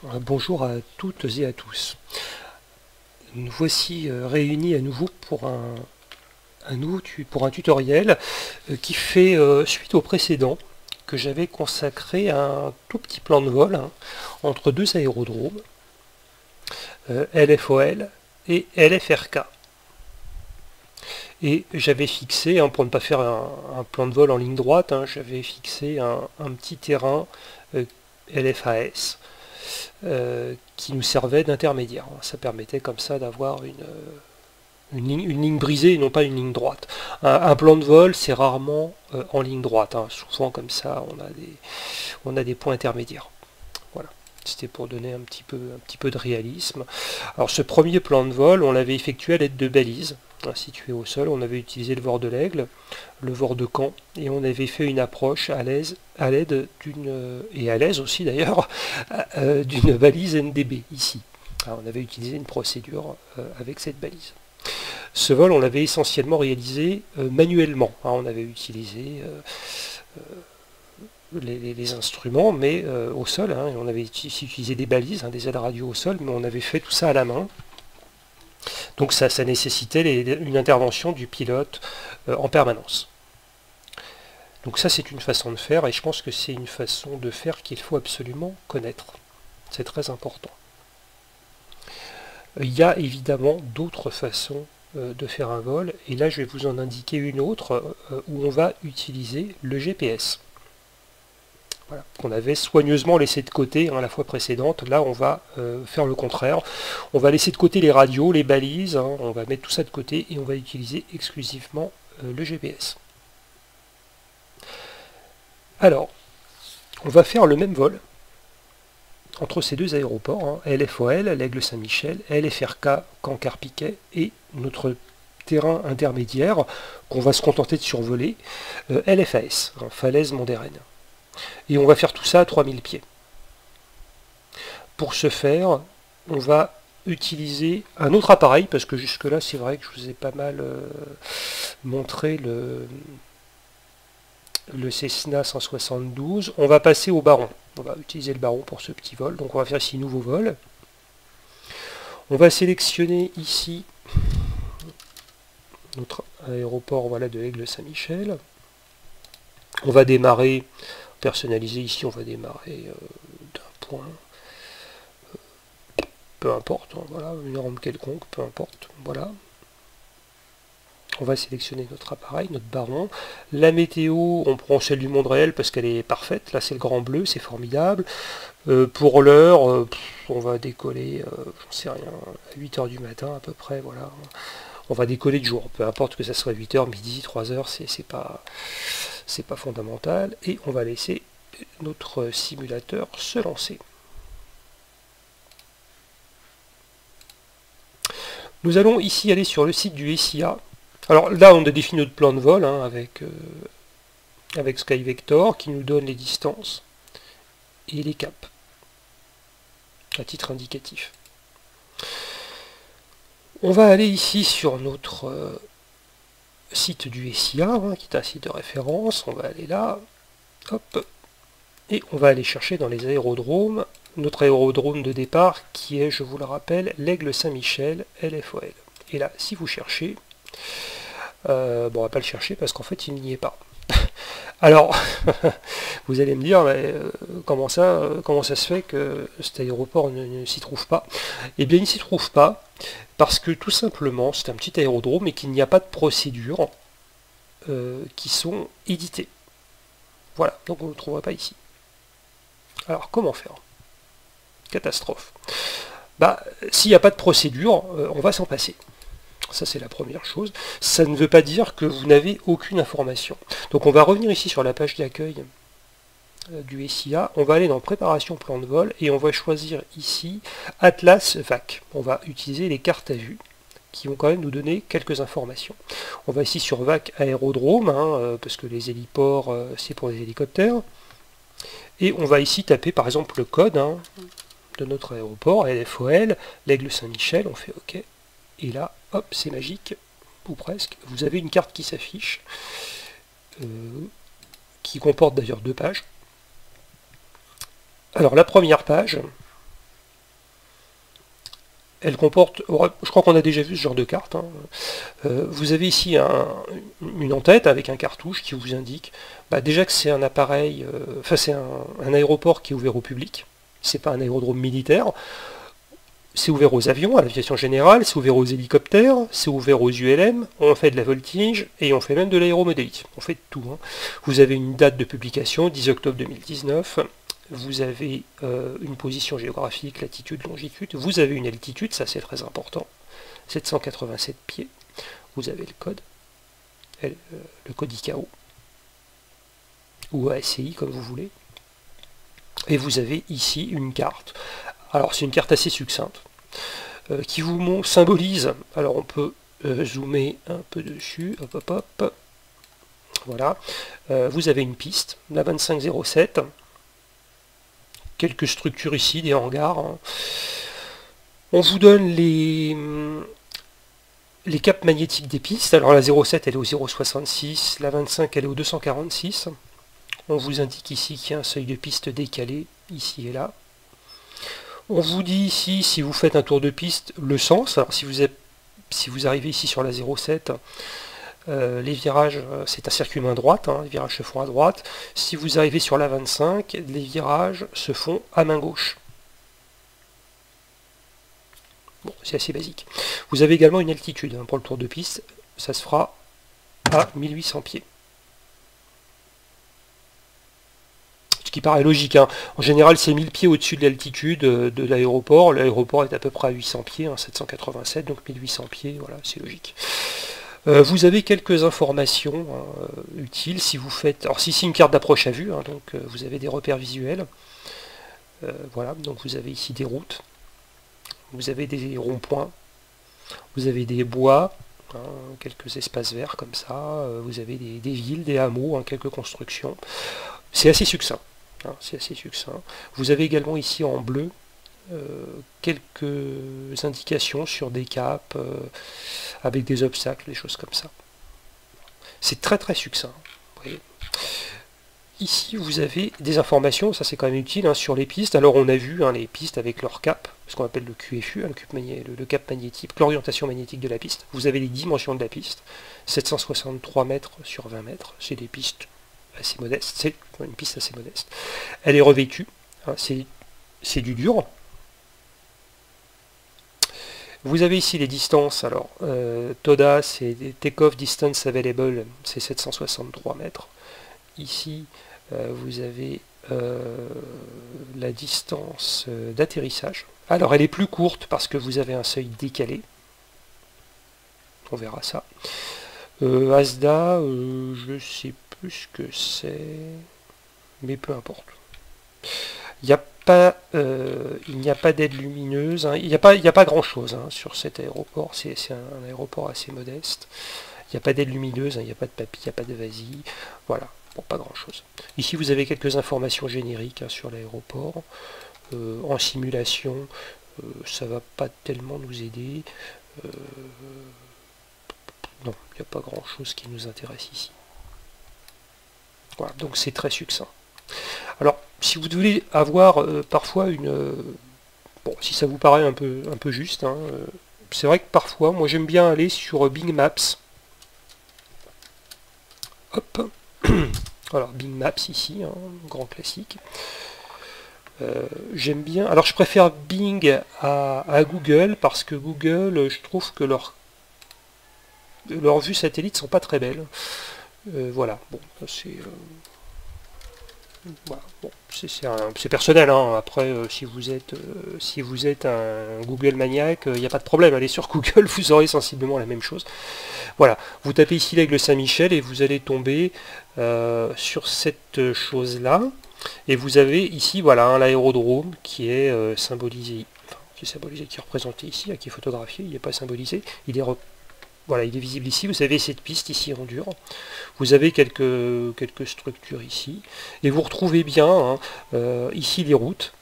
Bonjour à toutes et à tous. Nous voici réunis à nouveau pour un tutoriel qui fait suite au précédent que j'avais consacré à un tout petit plan de vol entre deux aérodromes, LFOL et LFRK. Et j'avais fixé, pour ne pas faire un plan de vol en ligne droite, j'avais fixé un petit terrain LFAS qui nous servait d'intermédiaire. Ça permettait comme ça d'avoir une ligne brisée et non pas une ligne droite. Un plan de vol, c'est rarement en ligne droite. Souvent comme ça, on a des points intermédiaires. Voilà. C'était pour donner un petit peu de réalisme. Alors ce premier plan de vol, on l'avait effectué à l'aide de balises situées au sol. On avait utilisé le VOR de l'Aigle, le VOR de Caen, et on avait fait une approche à l'aide d'une, et à l'aise aussi d'ailleurs, d'une balise NDB ici. Alors, on avait utilisé une procédure avec cette balise. Ce vol, on l'avait essentiellement réalisé manuellement. On avait utilisé les instruments, mais au sol. On avait utilisé des balises, des ailes radio au sol, mais on avait fait tout ça à la main. Donc ça nécessitait une intervention du pilote en permanence. Donc ça, c'est une façon de faire, et je pense que c'est une façon de faire qu'il faut absolument connaître. C'est très important. Il y a évidemment d'autres façons de faire un vol, et là je vais vous en indiquer une autre où on va utiliser le GPS. Voilà, qu'on avait soigneusement laissé de côté la fois précédente. Là on va faire le contraire. On va laisser de côté les radios, les balises, on va mettre tout ça de côté et on va utiliser exclusivement le GPS. Alors, on va faire le même vol entre ces deux aéroports, LFOL, l'Aigle Saint-Michel, LFRK, Caen-Carpiquet, et notre terrain intermédiaire qu'on va se contenter de survoler, LFAS, Falaise Monderennes. Et on va faire tout ça à 3000 pieds. Pour ce faire, on va utiliser un autre appareil, parce que jusque-là, c'est vrai que je vous ai pas mal montré le Cessna 172. On va passer au Baron. On va utiliser le Baron pour ce petit vol. Donc on va faire ici nouveau vol. On va sélectionner ici notre aéroport de l'Aigle Saint-Michel. On va démarrer, personnaliser ici, on va démarrer d'un point, peu importe, voilà, une norme quelconque, peu importe, voilà. On va sélectionner notre appareil, notre Baron. La météo, on prend celle du monde réel parce qu'elle est parfaite. Là, c'est le grand bleu, c'est formidable. Pour l'heure, on va décoller, j'en sais rien, à 8h du matin à peu près, voilà. On va décoller de jour, peu importe que ça soit 8h, midi, 3h, c'est pas fondamental. Et on va laisser notre simulateur se lancer. Nous allons ici aller sur le site du SIA. Alors là, on a défini notre plan de vol avec SkyVector qui nous donne les distances et les caps à titre indicatif. On va aller ici sur notre site du SIA, qui est un site de référence. On va aller là, hop, et on va aller chercher dans les aérodromes notre aérodrome de départ qui est, je vous le rappelle, l'Aigle Saint-Michel, LFOL. Et là, si vous cherchez, bon, on va pas le chercher parce qu'en fait, il n'y est pas. Alors, vous allez me dire, comment ça se fait que cet aéroport ne s'y trouve pas? Eh bien, il ne s'y trouve pas parce que tout simplement, c'est un petit aérodrome et qu'il n'y a pas de procédures qui sont éditées. Voilà, donc on ne le trouvera pas ici. Alors, comment faire? Catastrophe. S'il n'y a pas de procédure, on va s'en passer. Ça, c'est la première chose. Ça ne veut pas dire que vous n'avez aucune information. Donc on va revenir ici sur la page d'accueil du SIA. On va aller dans Préparation plan de vol et on va choisir ici Atlas VAC. On va utiliser les cartes à vue qui vont quand même nous donner quelques informations. On va ici sur VAC aérodrome, parce que les héliports, c'est pour les hélicoptères. Et on va ici taper par exemple le code de notre aéroport, LFOL, l'Aigle Saint-Michel, on fait OK. Et là, hop, c'est magique, ou presque. Vous avez une carte qui s'affiche, qui comporte d'ailleurs 2 pages. Alors la première page, Elle comporte, je crois qu'on a déjà vu ce genre de carte, hein. Vous avez ici une en-tête avec un cartouche qui vous indique déjà que c'est un appareil, enfin c'est un aéroport qui est ouvert au public, c'est pas un aérodrome militaire, c'est ouvert aux avions, à l'aviation générale, c'est ouvert aux hélicoptères, c'est ouvert aux ULM, on fait de la voltige et on fait même de l'aéromodélite, on fait de tout, hein. Vous avez une date de publication, 10 octobre 2019, vous avez une position géographique, latitude, longitude, vous avez une altitude, ça c'est très important, 787 pieds, vous avez le code ICAO, ou ASCI comme vous voulez, et vous avez ici une carte. Alors c'est une carte assez succincte, qui vous symbolise, alors on peut zoomer un peu dessus, hop hop hop, voilà, vous avez une piste, la 2507, quelques structures ici, des hangars, hein. On vous donne les caps magnétiques des pistes, alors la 07 elle est au 0,66, la 25 elle est au 246, on vous indique ici qu'il y a un seuil de piste décalé, ici et là. On vous dit ici, si vous faites un tour de piste, le sens, alors si vous arrivez ici sur la 07, les virages, c'est un circuit main droite, hein, les virages se font à droite. Si vous arrivez sur la 25, les virages se font à main gauche. Bon, c'est assez basique. Vous avez également une altitude, hein, pour le tour de piste, ça se fera à 1800 pieds. Ce qui paraît logique, hein. En général c'est 1000 pieds au-dessus de l'altitude de l'aéroport. L'aéroport est à peu près à 800 pieds, hein, 787, donc 1800 pieds, voilà, c'est logique. Vous avez quelques informations utiles si vous faites... Alors si c'est une carte d'approche à vue, hein, donc vous avez des repères visuels. Voilà, donc vous avez ici des routes, vous avez des ronds-points, vous avez des bois, hein, quelques espaces verts comme ça, vous avez des villes, des hameaux, hein, quelques constructions. C'est assez succinct. Hein, c'est assez succinct. Vous avez également ici en bleu quelques indications sur des caps avec des obstacles, des choses comme ça. C'est très très succinct. Vous voyez. Ici vous avez des informations, ça c'est quand même utile, hein, sur les pistes. Alors on a vu, hein, les pistes avec leur cap, ce qu'on appelle le QFU, hein, le cap magnétique, l'orientation magnétique de la piste. Vous avez les dimensions de la piste, 763 mètres sur 20 mètres, c'est des pistes assez modeste, c'est une piste assez modeste. Elle est revêtue, hein, c'est du dur. Vous avez ici les distances, alors TODA c'est Takeoff Distance Available, c'est 763 mètres. Ici vous avez la distance d'atterrissage. Alors elle est plus courte parce que vous avez un seuil décalé. On verra ça. ASDA, je sais plus ce que c'est, mais peu importe. Il n'y a pas d'aide lumineuse, hein. Il n'y a pas grand chose, hein, sur cet aéroport, c'est un aéroport assez modeste. Il n'y a pas d'aide lumineuse, hein, il n'y a pas de papy, il n'y a pas de VASI, voilà, bon, pas grand chose. Ici vous avez quelques informations génériques, hein, sur l'aéroport. En simulation, ça va pas tellement nous aider. Non, il n'y a pas grand chose qui nous intéresse ici. Voilà, donc c'est très succinct. Alors, si vous devez avoir parfois une... bon, si ça vous paraît un peu juste, hein, c'est vrai que parfois, moi j'aime bien aller sur Bing Maps. Hop. Alors, Bing Maps ici, hein, grand classique. J'aime bien... Alors, je préfère Bing à Google, parce que Google, je trouve que leurs vues satellites sont pas très belles. Voilà, bon, c'est... voilà, bon, c'est personnel, hein. Après si vous êtes un Google maniaque, il n'y a pas de problème, allez sur Google, vous aurez sensiblement la même chose. Voilà, vous tapez ici l'aigle Saint-Michel et vous allez tomber sur cette chose là, et vous avez ici voilà, hein, l'aérodrome qui est symbolisé, enfin, qui est représenté ici, qui est photographié, il n'est pas symbolisé, voilà, il est visible ici. Vous avez cette piste ici en dur. Vous avez quelques structures ici. Et vous retrouvez bien, hein, ici les routes,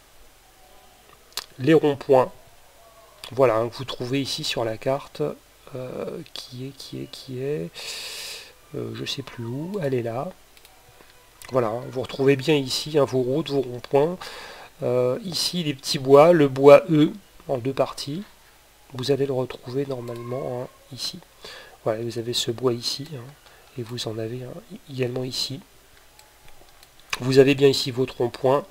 les ronds-points. Voilà, hein, vous trouvez ici sur la carte qui est je sais plus où. Elle est là. Voilà, hein, vous retrouvez bien ici, hein, vos routes, vos ronds-points. Ici les petits bois, le bois E en deux parties. vous allez le retrouver normalement hein, ici. Voilà, vous avez ce bois ici, hein, et vous en avez également ici. Vous avez bien ici votre rond-point,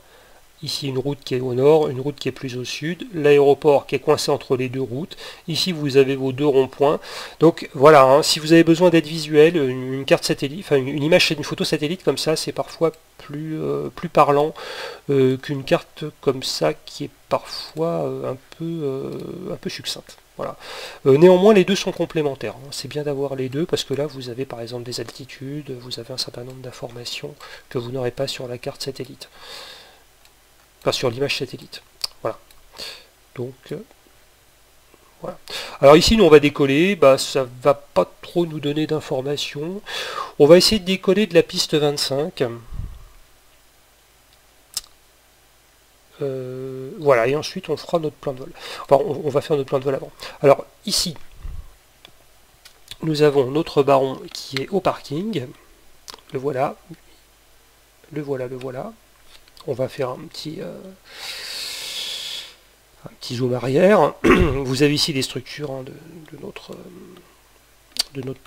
ici une route qui est au nord, une route qui est plus au sud, l'aéroport qui est coincé entre les deux routes, ici vous avez vos deux ronds-points. Donc voilà, hein, si vous avez besoin d'être visuel, une carte satellite, enfin une image, une photo satellite comme ça, c'est parfois plus parlant qu'une carte comme ça qui est parfois un peu succincte. Voilà. Néanmoins, les deux sont complémentaires. Hein. C'est bien d'avoir les deux parce que là, vous avez par exemple des altitudes, vous avez un certain nombre d'informations que vous n'aurez pas sur la carte satellite. Enfin, sur l'image satellite. Voilà. Donc, voilà. Alors ici, nous, on va décoller. Bah, ça va pas trop nous donner d'informations. On va essayer de décoller de la piste 25. Voilà, et ensuite on fera notre plan de vol. Enfin, on va faire notre plan de vol avant. Alors ici, nous avons notre baron qui est au parking. Le voilà. Le voilà, le voilà. On va faire un petit zoom arrière. Vous avez ici les structures hein, de notre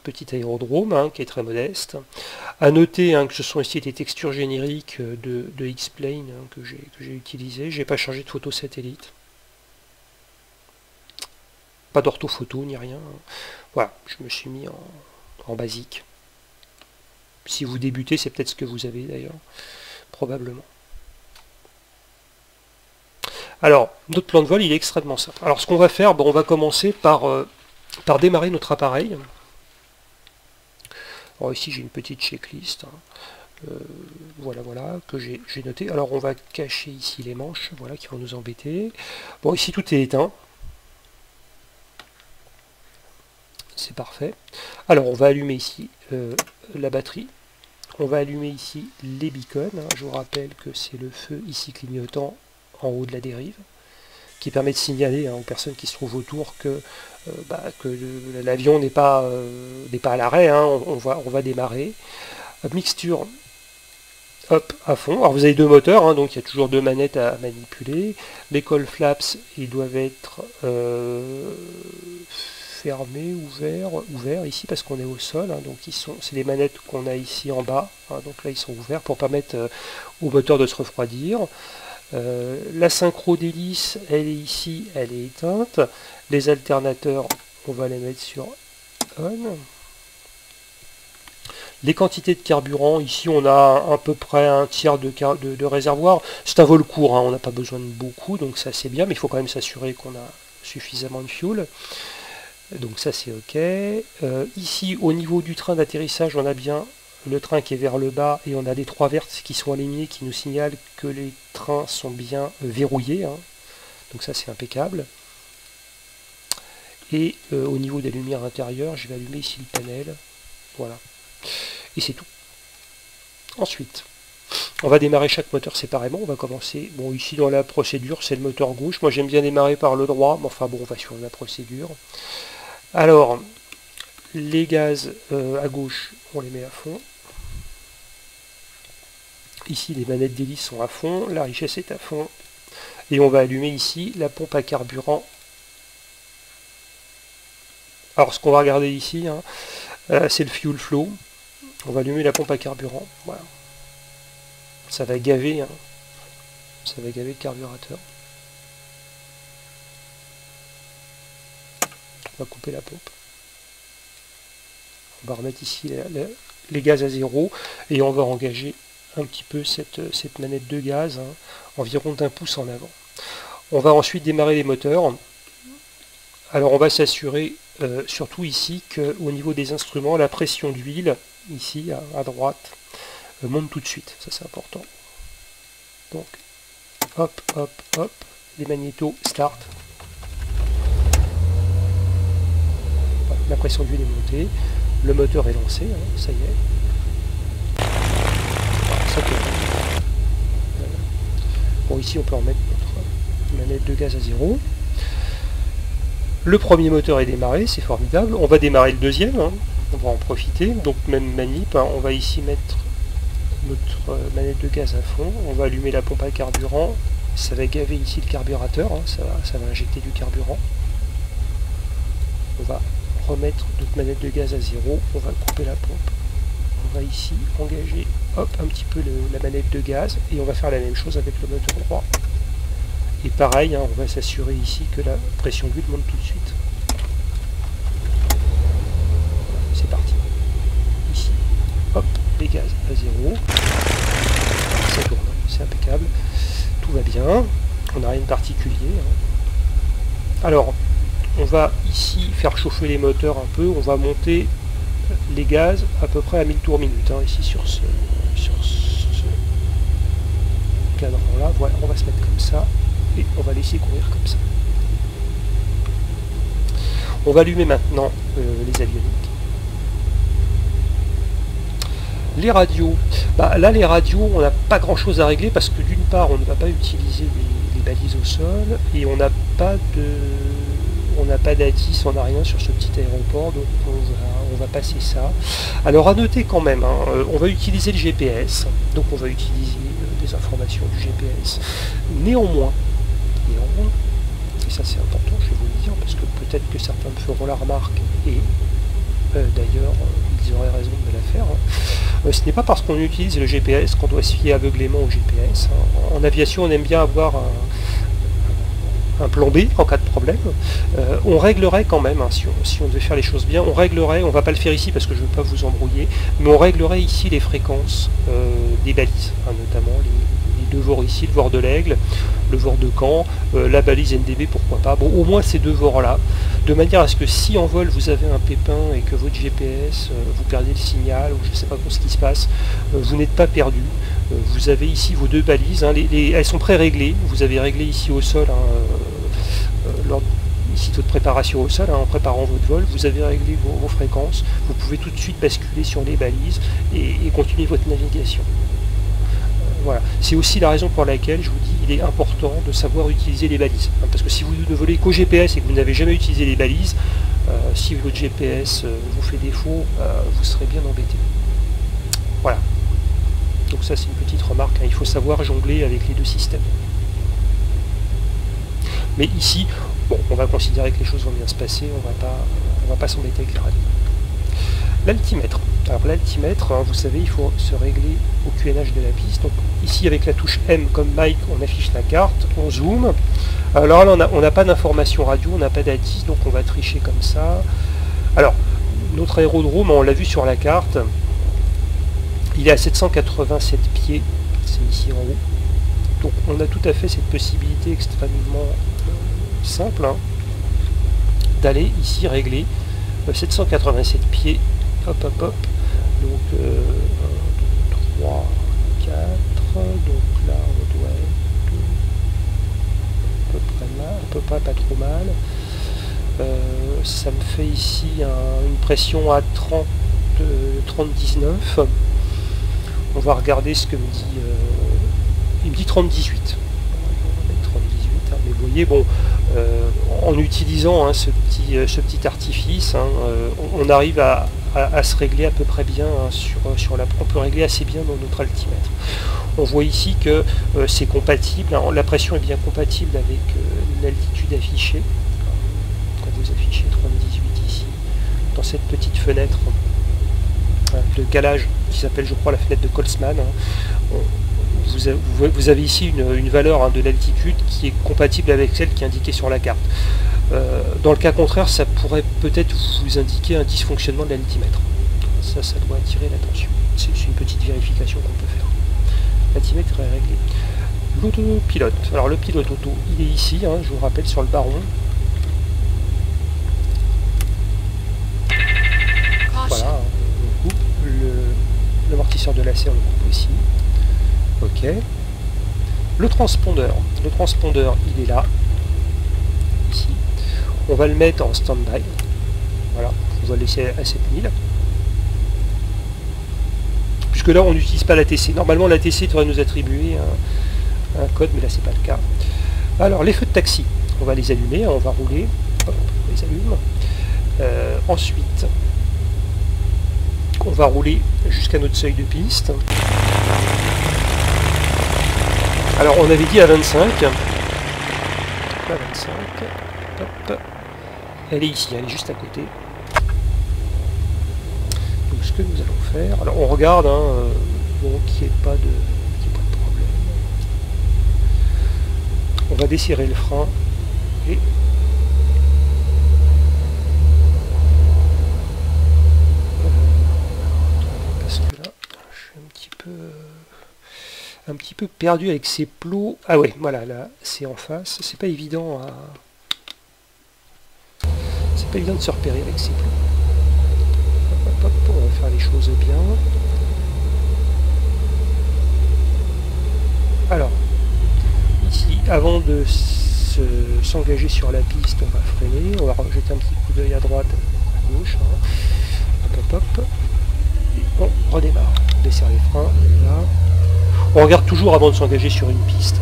petit aérodrome hein, qui est très modeste. A noter hein, que ce sont ici des textures génériques de X-Plane hein, que j'ai utilisées. J'ai pas changé de photo satellite. Pas d'orthophoto ni rien. Voilà, je me suis mis en basique. Si vous débutez, c'est peut-être ce que vous avez d'ailleurs. Probablement. Alors, notre plan de vol, il est extrêmement simple. Alors, ce qu'on va faire, bon, on va commencer par démarrer notre appareil. Alors ici, j'ai une petite checklist. Hein. Voilà, que j'ai noté. Alors, on va cacher ici les manches, voilà, qui vont nous embêter. Bon, ici, tout est éteint. C'est parfait. Alors, on va allumer ici la batterie. On va allumer ici les beacons. Hein. Je vous rappelle que c'est le feu ici clignotant en haut de la dérive, qui permet de signaler hein, aux personnes qui se trouvent autour que l'avion n'est pas à l'arrêt, hein, on va démarrer. Mixture, hop, à fond. Alors vous avez deux moteurs, hein, donc il y a toujours deux manettes à manipuler. Les call flaps, ils doivent être fermés, ouverts ici parce qu'on est au sol, hein, donc c'est les manettes qu'on a ici en bas, hein, donc là ils sont ouverts pour permettre au moteur de se refroidir. La synchro d'hélice, elle est ici, elle est éteinte. Les alternateurs, on va les mettre sur on. Les quantités de carburant, ici on a à peu près un tiers de réservoir. C'est un vol court, hein, on n'a pas besoin de beaucoup, donc ça c'est bien, mais il faut quand même s'assurer qu'on a suffisamment de fuel. Donc ça c'est ok. Ici au niveau du train d'atterrissage, on a bien le train qui est vers le bas et on a des trois vertes qui sont alignées qui nous signalent que les trains sont bien verrouillés. Hein. Donc ça c'est impeccable. Et au niveau des lumières intérieures, je vais allumer ici le panel. Voilà. Et c'est tout. Ensuite, on va démarrer chaque moteur séparément. On va commencer. Bon, ici dans la procédure, c'est le moteur gauche. Moi j'aime bien démarrer par le droit, mais enfin bon, on va suivre la procédure. Alors, les gaz à gauche, on les met à fond. Ici, les manettes d'hélice sont à fond, la richesse est à fond. Et on va allumer ici la pompe à carburant. Alors, ce qu'on va regarder ici, hein, c'est le fuel flow. On va allumer la pompe à carburant. Voilà. Ça va gaver, hein. Ça va gaver le carburateur. On va couper la pompe. On va remettre ici les gaz à zéro et on va engager un petit peu cette manette de gaz, hein, environ d'1 pouce en avant. On va ensuite démarrer les moteurs. Alors on va s'assurer, surtout ici, qu'au niveau des instruments, la pression d'huile, ici à droite, monte tout de suite. Ça c'est important. Donc, hop, hop, hop, les magnétos start. Voilà, la pression d'huile est montée. Le moteur est lancé, hein, ça y est. Voilà, ça tourne. Voilà. Bon, ici on peut remettre notre manette de gaz à zéro. Le premier moteur est démarré, c'est formidable. On va démarrer le deuxième, hein. On va en profiter. Donc même manip, hein. On va ici mettre notre manette de gaz à fond. On va allumer la pompe à carburant. Ça va gaver ici le carburateur, hein. Ça va injecter du carburant. on va remettre notre manette de gaz à 0, on va couper la pompe, on va ici engager hop, un petit peu la manette de gaz, et on va faire la même chose avec le moteur droit. Et pareil, hein, on va s'assurer ici que la pression d'huile monte tout de suite. C'est parti. Ici, hop, les gaz à 0. Ça tourne, c'est impeccable. Tout va bien, on n'a rien de particulier. Hein. Alors, on va ici faire chauffer les moteurs un peu, on va monter les gaz à peu près à 1000 tours minute, hein, ici sur ce cadran là, voilà, on va se mettre comme ça, et on va laisser courir comme ça. On va allumer maintenant les avioniques. Les radios, bah, là les radios, on n'a pas grand chose à régler parce que d'une part, on ne va pas utiliser les balises au sol, et on n'a pas d'ATIS, on n'a rien sur ce petit aéroport, donc on va passer ça. Alors à noter quand même, hein, on va utiliser le GPS, donc on va utiliser des informations du GPS. Néanmoins, et ça c'est important, je vais vous le dire, parce que peut-être que certains me feront la remarque, et d'ailleurs ils auraient raison de la faire. Hein. Ce n'est pas parce qu'on utilise le GPS qu'on doit se fier aveuglément au GPS. Hein. En aviation, on aime bien avoir un plan B en cas de problème. On réglerait quand même, hein, si on devait faire les choses bien, on réglerait, on va pas le faire ici parce que je ne veux pas vous embrouiller, mais on réglerait ici les fréquences des balises, hein, notamment les deux VOR ici, le VOR de l'Aigle, le VOR de Caen, la balise NDB, pourquoi pas. Bon, au moins ces deux VOR là, de manière à ce que si en vol vous avez un pépin et que votre GPS, vous perdez le signal, ou je ne sais pas trop ce qui se passe, vous n'êtes pas perdu. Vous avez ici vos deux balises, hein, elles sont pré-réglées, vous avez réglé ici au sol, hein, lors ici de votre préparation au sol, hein, en préparant votre vol, vous avez réglé vos fréquences, vous pouvez tout de suite basculer sur les balises et continuer votre navigation. Voilà. C'est aussi la raison pour laquelle je vous dis il est important de savoir utiliser les balises. Hein, parce que si vous ne volez qu'au GPS et que vous n'avez jamais utilisé les balises, si votre GPS vous fait défaut, vous serez bien embêté. Voilà. Donc ça c'est une petite remarque, hein, il faut savoir jongler avec les deux systèmes. Mais ici, bon, on va considérer que les choses vont bien se passer, on va pas s'embêter avec les radios. L'altimètre. Alors l'altimètre, hein, vous savez, il faut se régler au QNH de la piste. Donc ici avec la touche M comme Mike, on affiche la carte, on zoome. Alors là on n'a pas d'information radio, on n'a pas d'ATIS, donc on va tricher comme ça. Alors, notre aérodrome, on l'a vu sur la carte, il est à 787 pieds, c'est ici en haut. Donc on a tout à fait cette possibilité extrêmement simple, hein, d'aller ici régler 787 pieds, hop hop hop, donc 1, 2, 3, 4, donc là on doit être à peu près là, à peu près pas trop mal. Ça me fait ici une pression à 30-19. On va regarder ce que me dit, il me dit 30-18. On va mettre 30-18, hein, mais vous voyez, bon, en utilisant, hein, ce petit artifice, hein, on arrive à se régler à peu près bien, hein, sur la. On peut régler assez bien dans notre altimètre. On voit ici que c'est compatible, hein, la pression est bien compatible avec l'altitude affichée. Quand vous affichez 30-18 ici, dans cette petite fenêtre de calage qui s'appelle, je crois, la fenêtre de Coltzmann, hein, vous avez ici une valeur, hein, de l'altitude qui est compatible avec celle qui est indiquée sur la carte. Dans le cas contraire, ça pourrait peut-être vous indiquer un dysfonctionnement de l'altimètre. Ça doit attirer l'attention. C'est une petite vérification qu'on peut faire. L'altimètre est réglé. L'autopilote. Alors le pilote auto, il est ici, hein, je vous rappelle, sur le baron. Voilà, on coupe l'amortisseur de lacet, on le coupe aussi. Ok. Le transpondeur, il est là, ici. On va le mettre en stand-by. Voilà, on va le laisser à 7000. Puisque là, on n'utilise pas l'ATC. Normalement, l'ATC devrait nous attribuer un code, mais là, c'est pas le cas. Alors, les feux de taxi, on va les allumer, on va rouler. Hop, on les allume. Ensuite, on va rouler jusqu'à notre seuil de piste. Alors on avait dit à 25. À 25. Hop. elle est ici, elle est juste à côté. Donc ce que nous allons faire, alors on regarde, hein, bon, qu'il n'y ait pas de problème. On va desserrer le frein et parce que là, je suis un petit peu perdu avec ces plots. Ah ouais, voilà, là, c'est en face. C'est pas évident de se repérer avec ces plots. Hop, hop, hop, on va faire les choses bien. Alors, ici, avant de s'engager sur la piste, on va freiner. On va jeter un petit coup d'œil à droite, à gauche. Hein. Hop, hop, hop. Et on redémarre. On desserre les freins. Là. On regarde toujours avant de s'engager sur une piste.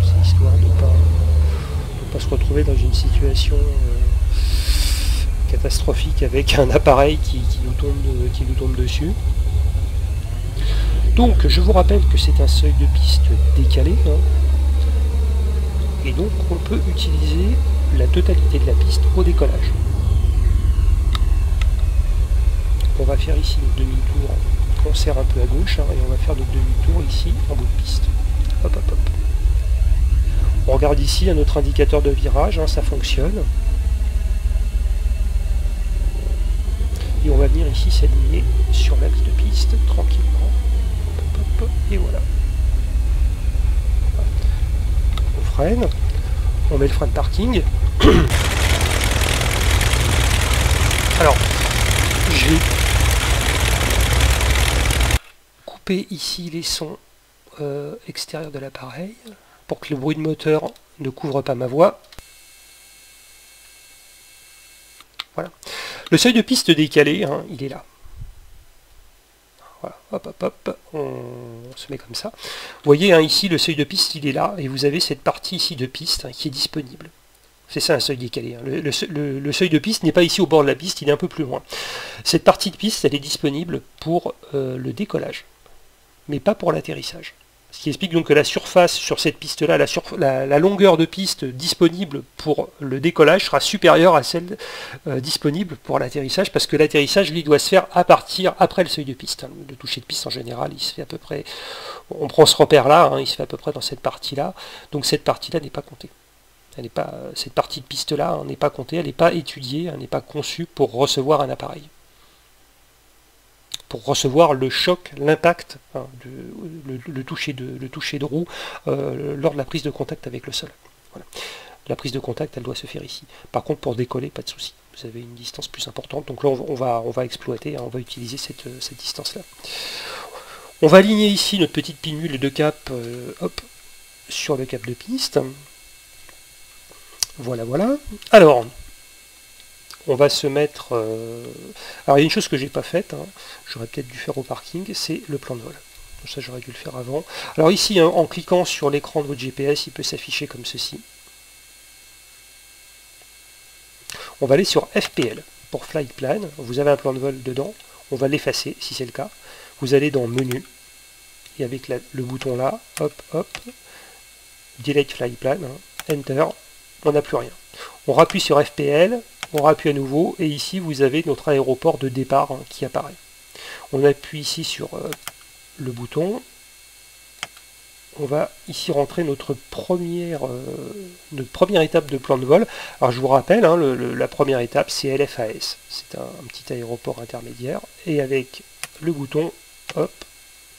C'est histoire de ne pas se retrouver dans une situation catastrophique avec un appareil qui nous tombe dessus. Donc je vous rappelle que c'est un seuil de piste décalé, hein, et donc on peut utiliser la totalité de la piste au décollage. On va faire ici notre demi-tour, on serre un peu à gauche, hein, et on va faire notre demi-tour ici en bout de piste. Hop hop hop. On regarde ici un autre indicateur de virage, hein, ça fonctionne. Et on va venir ici s'aligner sur l'axe de piste tranquillement. Hop, hop, hop, et voilà. On freine. On met le frein de parking. Alors, j'ai coupé ici les sons extérieurs de l'appareil pour que le bruit de moteur ne couvre pas ma voix. Voilà. Le seuil de piste décalé, hein, il est là. Voilà, hop, hop, hop, on se met comme ça. Vous voyez, hein, ici, le seuil de piste, il est là, et vous avez cette partie ici de piste, hein, qui est disponible. C'est ça un seuil décalé. Hein. Le seuil de piste n'est pas ici au bord de la piste, il est un peu plus loin. Cette partie de piste, elle est disponible pour le décollage, mais pas pour l'atterrissage. Ce qui explique donc que la surface sur cette piste-là, la longueur de piste disponible pour le décollage sera supérieure à celle disponible pour l'atterrissage, parce que l'atterrissage, lui, doit se faire à partir après le seuil de piste. Hein. Le toucher de piste, en général, il se fait à peu près... On prend ce repère-là, hein, il se fait à peu près dans cette partie-là. Donc cette partie-là n'est pas comptée. Cette partie de piste-là hein, n'est pas comptée, elle n'est pas étudiée, elle n'est pas conçue pour recevoir un appareil. Pour recevoir le choc, l'impact, hein, le toucher de roue lors de la prise de contact avec le sol. Voilà. La prise de contact, elle doit se faire ici. Par contre, pour décoller, pas de souci. Vous avez une distance plus importante. Donc là, on va exploiter, hein, on va utiliser cette distance-là. On va aligner ici notre petite pinule de cap hop, sur le cap de piste. Voilà, voilà. Alors, on va se mettre... Alors, il y a une chose que j'ai pas faite, hein, j'aurais peut-être dû faire au parking, c'est le plan de vol. Ça, j'aurais dû le faire avant. Alors ici, hein, en cliquant sur l'écran de votre GPS, il peut s'afficher comme ceci. On va aller sur FPL, pour Flight Plan. Vous avez un plan de vol dedans. On va l'effacer, si c'est le cas. Vous allez dans Menu, et avec le bouton là, hop, hop, Delete Flight Plan, hein, Enter, on n'a plus rien. On rappuie sur FPL, on rappuie à nouveau, et ici vous avez notre aéroport de départ hein, qui apparaît. On appuie ici sur le bouton, on va ici rentrer notre première étape de plan de vol. Alors je vous rappelle, hein, la première étape c'est LFAS, c'est un petit aéroport intermédiaire, et avec le bouton, hop,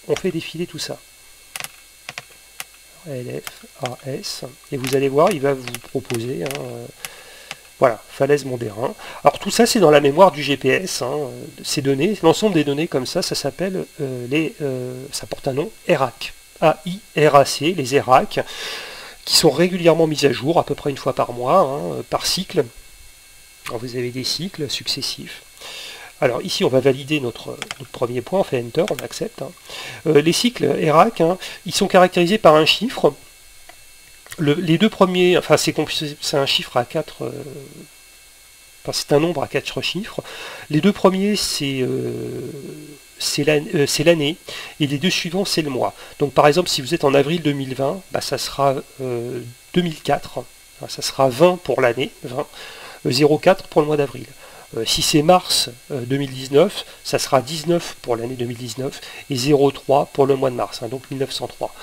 on fait défiler tout ça. LFAS, et vous allez voir, il va vous proposer... Hein, voilà, falaise Mondérin. Alors tout ça c'est dans la mémoire du GPS, hein, ces données, l'ensemble des données comme ça, ça s'appelle ça porte un nom, ERAC. A-I-R-A-C, les ERAC, qui sont régulièrement mises à jour, à peu près une fois par mois, hein, par cycle. Alors vous avez des cycles successifs. Alors ici on va valider notre premier point, on fait Enter, on accepte. Hein. Les cycles ERAC, hein, ils sont caractérisés par un chiffre. Les deux premiers, enfin c'est un chiffre à 4, enfin c'est un nombre à 4 chiffres. Les deux premiers c'est l'année, et les deux suivants c'est le mois. Donc par exemple si vous êtes en avril 2020, bah, ça sera 2004, enfin, ça sera 20 pour l'année, 20. 0,4 pour le mois d'avril. Si c'est mars 2019, ça sera 19 pour l'année 2019 et 0,3 pour le mois de mars, hein, donc 1903.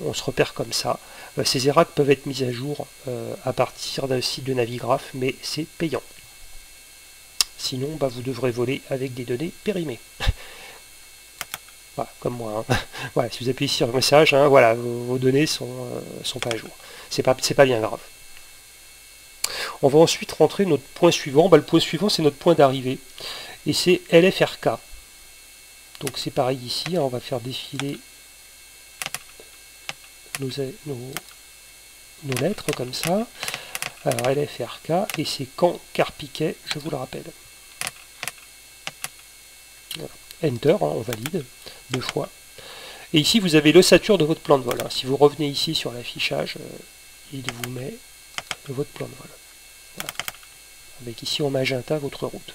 On se repère comme ça. Ces ERAC peuvent être mis à jour à partir d'un site de Navigraph, mais c'est payant. Sinon, vous devrez voler avec des données périmées. Voilà, comme moi. Hein. Voilà, si vous appuyez sur le message, hein, voilà, vos données sont pas à jour. C'est pas bien grave. On va ensuite rentrer notre point suivant. Le point suivant, c'est notre point d'arrivée. Et c'est LFRK. Donc c'est pareil ici, hein, on va faire défiler nos lettres comme ça. Alors LFRK, et c'est Caen Carpiquet, je vous le rappelle. Voilà. Enter, hein, on valide 2 fois. Et ici, vous avez l'ossature de votre plan de vol. Hein. Si vous revenez ici sur l'affichage, il vous met votre plan de vol. Voilà. Avec ici en magenta votre route.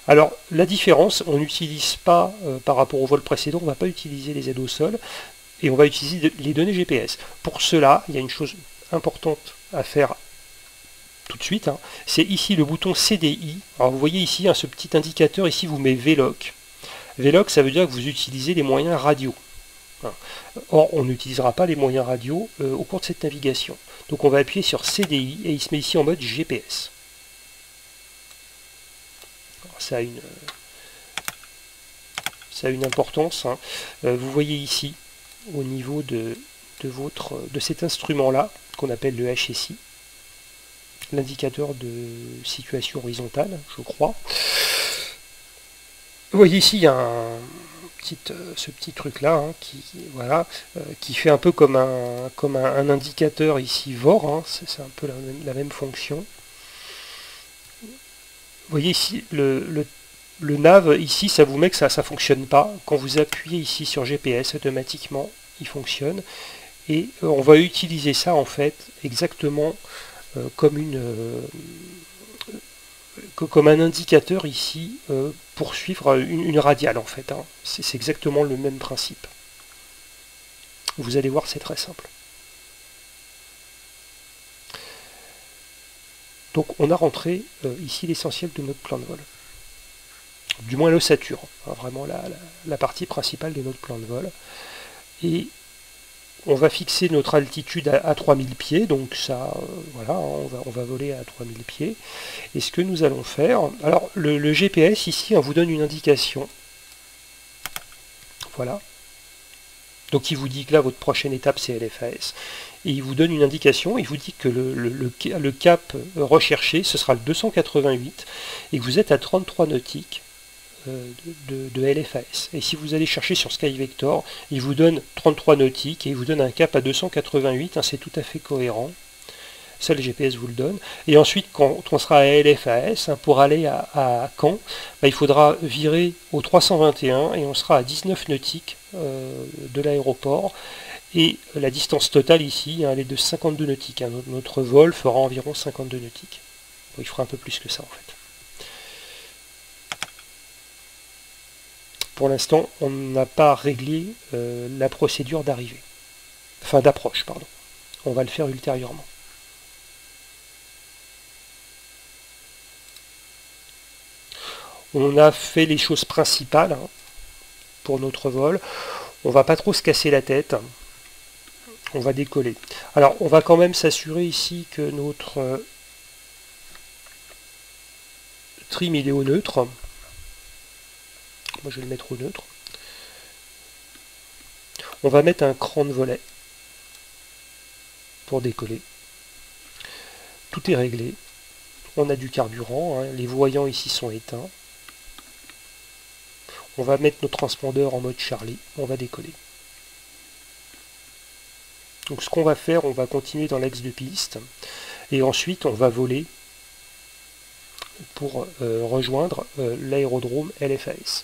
Alors, la différence, on n'utilise pas, par rapport au vol précédent, on ne va pas utiliser les aides au sol, et on va utiliser les données GPS. Pour cela, il y a une chose importante à faire tout de suite, hein, c'est ici le bouton CDI. Alors vous voyez ici, hein, ce petit indicateur, ici vous met VLOC. VLOC, ça veut dire que vous utilisez les moyens radio. Or, on n'utilisera pas les moyens radio au cours de cette navigation. Donc on va appuyer sur CDI, et il se met ici en mode GPS. Alors, ça a une importance. Hein. Vous voyez ici, au niveau de cet instrument-là, qu'on appelle le HSI, l'indicateur de situation horizontale, je crois. Vous voyez ici, il y a ce petit truc-là, hein, qui fait un peu comme un indicateur ici VOR, hein, c'est un peu la même fonction. Vous voyez ici, le nav, ici, ça vous met que ça ne fonctionne pas. Quand vous appuyez ici sur GPS, automatiquement, il fonctionne. Et on va utiliser ça, en fait, exactement comme un indicateur ici pour suivre une radiale, en fait. Hein. C'est exactement le même principe. Vous allez voir, c'est très simple. Donc on a rentré ici l'essentiel de notre plan de vol. Du moins l'ossature, hein, vraiment la partie principale de notre plan de vol. Et on va fixer notre altitude à 3000 pieds, donc ça, voilà, on va voler à 3000 pieds. Et ce que nous allons faire, alors le GPS ici, on vous donne une indication. Voilà. Donc il vous dit que là, votre prochaine étape, c'est LFAS. Et il vous donne une indication, il vous dit que le cap recherché, ce sera le 288, et que vous êtes à 33 nautiques de LFAS. Et si vous allez chercher sur SkyVector, il vous donne 33 nautiques, et il vous donne un cap à 288, hein, c'est tout à fait cohérent. Ça, le GPS vous le donne. Et ensuite, quand on sera à LFAS, hein, pour aller à Caen, il faudra virer au 321, et on sera à 19 nautiques de l'aéroport. Et la distance totale ici, hein, elle est de 52 nautiques. Hein. Notre vol fera environ 52 nautiques. Bon, il fera un peu plus que ça en fait. Pour l'instant, on n'a pas réglé la procédure d'arrivée. Enfin d'approche, pardon. On va le faire ultérieurement. On a fait les choses principales hein, pour notre vol. On va pas trop se casser la tête. On va décoller. Alors, on va quand même s'assurer ici que notre trim il est au neutre. Moi, je vais le mettre au neutre. On va mettre un cran de volet pour décoller. Tout est réglé. On a du carburant. Hein. Les voyants ici sont éteints. On va mettre notre transpondeur en mode Charlie. On va décoller. Donc ce qu'on va faire, on va continuer dans l'axe de piste et ensuite on va voler pour rejoindre l'aérodrome LFAS.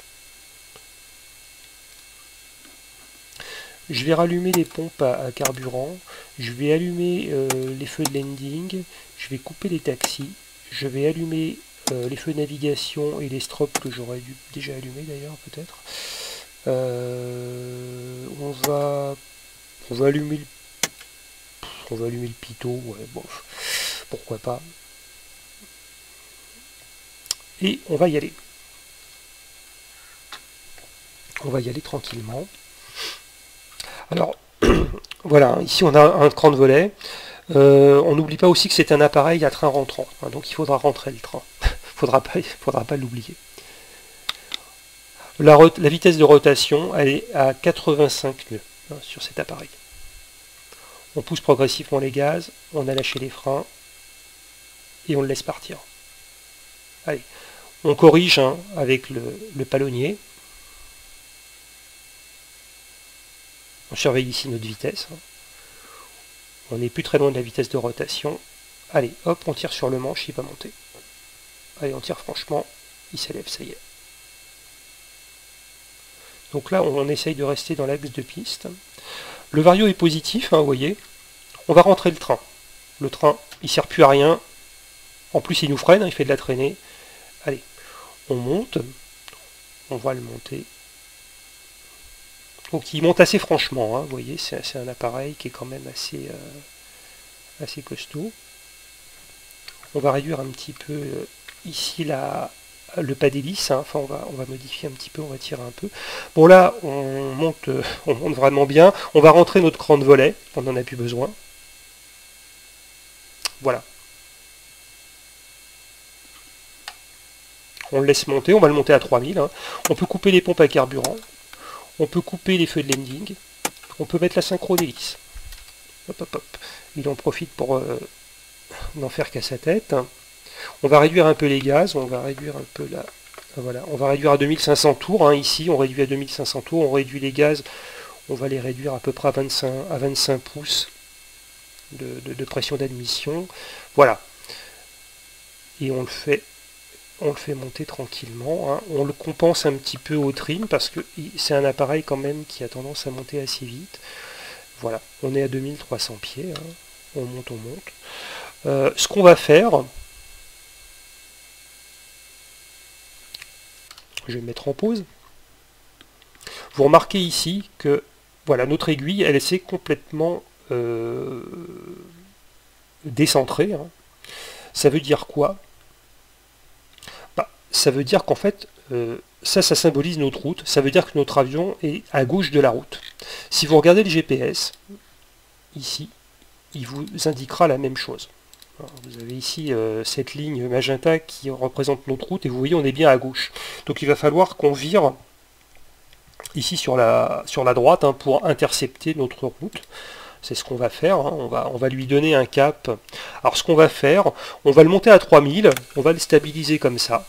Je vais rallumer les pompes à carburant, je vais allumer les feux de landing, je vais couper les taxis, je vais allumer les feux de navigation et les strobes que j'aurais dû déjà allumer d'ailleurs peut-être. On va On va allumer le pitot, ouais, bon, pourquoi pas. Et on va y aller. On va y aller tranquillement. Alors, voilà, ici on a un cran de volet. On n'oublie pas aussi que c'est un appareil à train rentrant, hein, donc il faudra rentrer le train. faudra pas l'oublier. La vitesse de rotation, elle est à 85 nœuds hein, sur cet appareil. On pousse progressivement les gaz, on a lâché les freins, et on le laisse partir. Allez, on corrige hein, avec le palonnier. On surveille ici notre vitesse. On n'est plus très loin de la vitesse de rotation. Allez, hop, on tire sur le manche, il va monter. Allez, on tire franchement, il s'élève, ça y est. Donc là, on essaye de rester dans l'axe de piste. Le vario est positif, hein, vous voyez. On va rentrer le train. Le train, il ne sert plus à rien. En plus, il nous freine, hein, il fait de la traînée. Allez, on monte. On va le monter. Donc il monte assez franchement, hein, vous voyez, c'est un appareil qui est quand même assez costaud. On va réduire un petit peu ici le pas d'hélice, hein, enfin on va modifier un petit peu, on va tirer un peu. Bon là, on monte vraiment bien. On va rentrer notre cran de volet, on n'en a plus besoin. Voilà. On le laisse monter, on va le monter à 3000. Hein. On peut couper les pompes à carburant. On peut couper les feux de landing. On peut mettre la synchro d'hélice. Hop, hop, hop. Il en profite pour n'en faire qu'à sa tête. On va réduire un peu les gaz. On va réduire un peu la... Voilà. On va réduire à 2500 tours. Hein. Ici, on réduit à 2500 tours. On réduit les gaz. On va les réduire à peu près à 25 pouces de pression d'admission. Voilà. Et on le fait monter tranquillement. Hein. On le compense un petit peu au trim parce que c'est un appareil quand même qui a tendance à monter assez vite. Voilà, on est à 2300 pieds. Hein. On monte. Ce qu'on va faire, je vais me mettre en pause. Vous remarquez ici que voilà, notre aiguille, elle s'est complètement décentrée. Hein. Ça veut dire quoi? Ça veut dire qu'en fait, ça symbolise notre route. Ça veut dire que notre avion est à gauche de la route. Si vous regardez le GPS, ici, il vous indiquera la même chose. Alors, vous avez ici cette ligne magenta qui représente notre route et vous voyez, on est bien à gauche. Donc il va falloir qu'on vire ici sur la droite hein, pour intercepter notre route. C'est ce qu'on va faire, hein. On va lui donner un cap. Alors ce qu'on va faire, on va le monter à 3000, on va le stabiliser comme ça.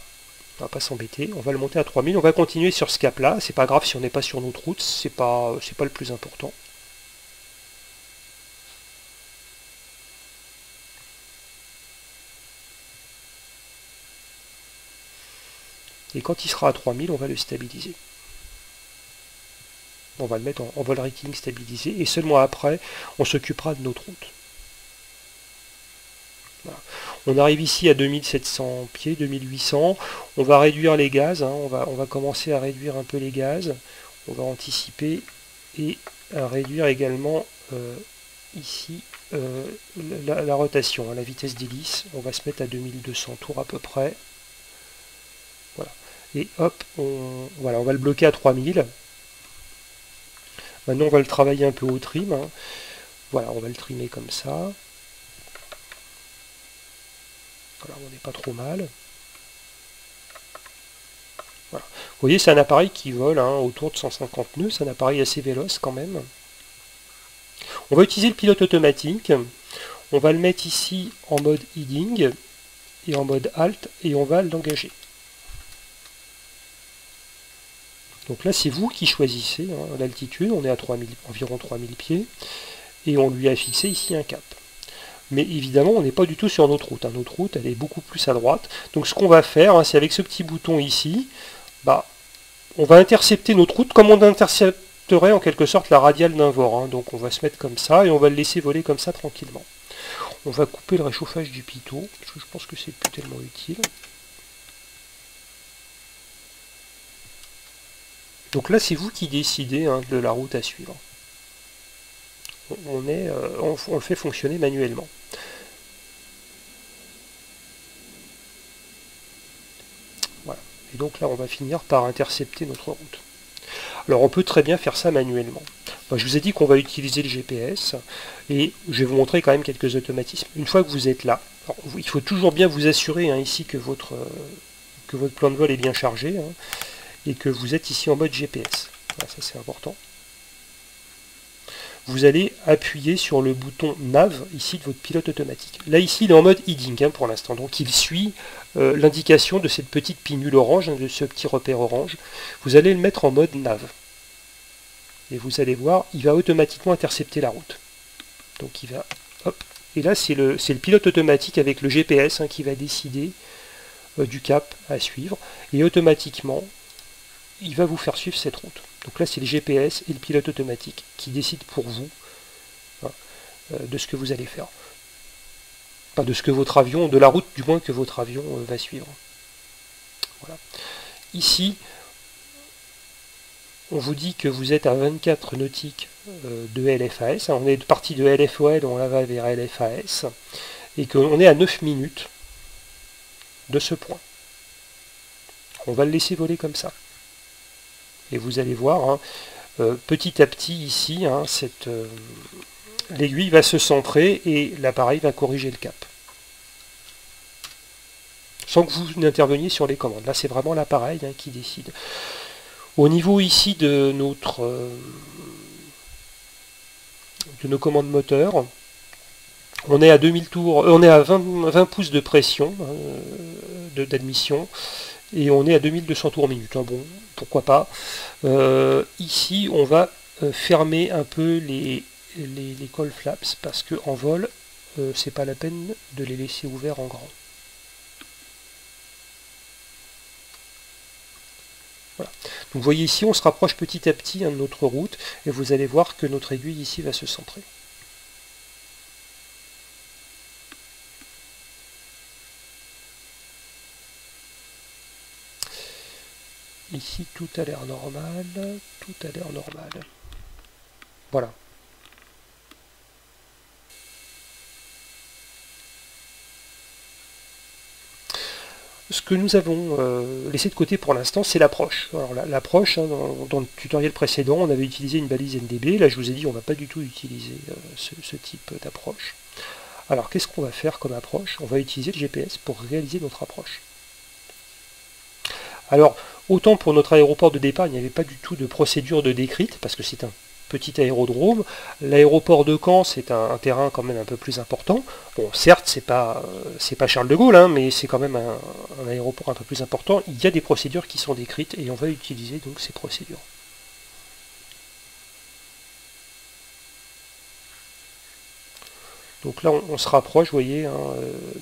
On va pas s'embêter, on va le monter à 3000, on va continuer sur ce cap là, c'est pas grave si on n'est pas sur notre route, c'est pas le plus important. Et quand il sera à 3000, on va le stabiliser. On va le mettre en vol rating stabilisé, et seulement après, on s'occupera de notre route. Voilà. On arrive ici à 2700 pieds, 2800. On va réduire les gaz. Hein. On va commencer à réduire un peu les gaz. On va anticiper et à réduire également ici la rotation, hein, la vitesse d'hélice. On va se mettre à 2200 tours à peu près. Voilà. Et hop, on va le bloquer à 3000. Maintenant, on va le travailler un peu au trim. Hein. Voilà, on va le trimer comme ça. Voilà, on n'est pas trop mal. Voilà. Vous voyez, c'est un appareil qui vole hein, autour de 150 nœuds. C'est un appareil assez véloce quand même. On va utiliser le pilote automatique. On va le mettre ici en mode heading et en mode halt et on va l'engager. Donc là, c'est vous qui choisissez hein, l'altitude. On est à environ 3000 pieds et on lui a fixé ici un cap. Mais évidemment, on n'est pas du tout sur notre route. Hein. Notre route, elle est beaucoup plus à droite. Donc ce qu'on va faire, hein, c'est avec ce petit bouton ici, on va intercepter notre route comme on intercepterait en quelque sorte la radiale d'un VOR. Hein. Donc on va se mettre comme ça et on va le laisser voler comme ça tranquillement. On va couper le réchauffage du pitot, parce que je pense que c'est plus tellement utile. Donc là, c'est vous qui décidez hein, de la route à suivre. on le fait fonctionner manuellement. Voilà. Et donc là, on va finir par intercepter notre route. Alors on peut très bien faire ça manuellement. Je vous ai dit qu'on va utiliser le GPS et je vais vous montrer quand même quelques automatismes. Une fois que vous êtes là, il faut toujours bien vous assurer ici que votre plan de vol est bien chargé et que vous êtes ici en mode GPS. Voilà, ça c'est important. Vous allez appuyer sur le bouton nav ici de votre pilote automatique. Là ici il est en mode heading pour l'instant, donc il suit l'indication de cette petite pinule orange, de ce petit repère orange. Vous allez le mettre en mode nav. Et vous allez voir, il va automatiquement intercepter la route. Donc il va, hop, et là c'est le pilote automatique avec le GPS qui va décider du cap à suivre, et automatiquement il va vous faire suivre cette route. Donc là c'est le GPS et le pilote automatique qui décident pour vous de ce que vous allez faire. Pas de ce que votre avion, de la route du moins que votre avion va suivre. Voilà. Ici, on vous dit que vous êtes à 24 nautiques de LFAS. On est parti de LFOL, on va vers LFAS. Et qu'on est à 9 minutes de ce point. On va le laisser voler comme ça. Et vous allez voir, petit à petit ici, l'aiguille va se centrer et l'appareil va corriger le cap. Sans que vous n'interveniez sur les commandes. Là, c'est vraiment l'appareil qui décide. Au niveau ici de nos commandes moteur, on est à 2000 tours, on est à 20 pouces de pression d'admission et on est à 2200 tours minute. Bon, pourquoi pas. Ici, on va fermer un peu les call flaps parce que en vol, c'est pas la peine de les laisser ouverts en grand. Voilà. Donc vous voyez ici, on se rapproche petit à petit de notre route et vous allez voir que notre aiguille ici va se centrer. Ici, tout a l'air normal, tout a l'air normal. Voilà. Ce que nous avons laissé de côté pour l'instant, c'est l'approche. Alors l'approche, dans le tutoriel précédent, on avait utilisé une balise NDB. Là, je vous ai dit, on ne va pas du tout utiliser ce type d'approche. Alors, qu'est-ce qu'on va faire comme approche? On va utiliser le GPS pour réaliser notre approche. Alors, autant pour notre aéroport de départ, il n'y avait pas du tout de procédure de décrite, parce que c'est un petit aérodrome. L'aéroport de Caen, c'est un terrain quand même un peu plus important. Bon, certes, c'est pas Charles de Gaulle, mais c'est quand même un aéroport un peu plus important. Il y a des procédures qui sont décrites et on va utiliser donc ces procédures. Donc là, on se rapproche, vous voyez,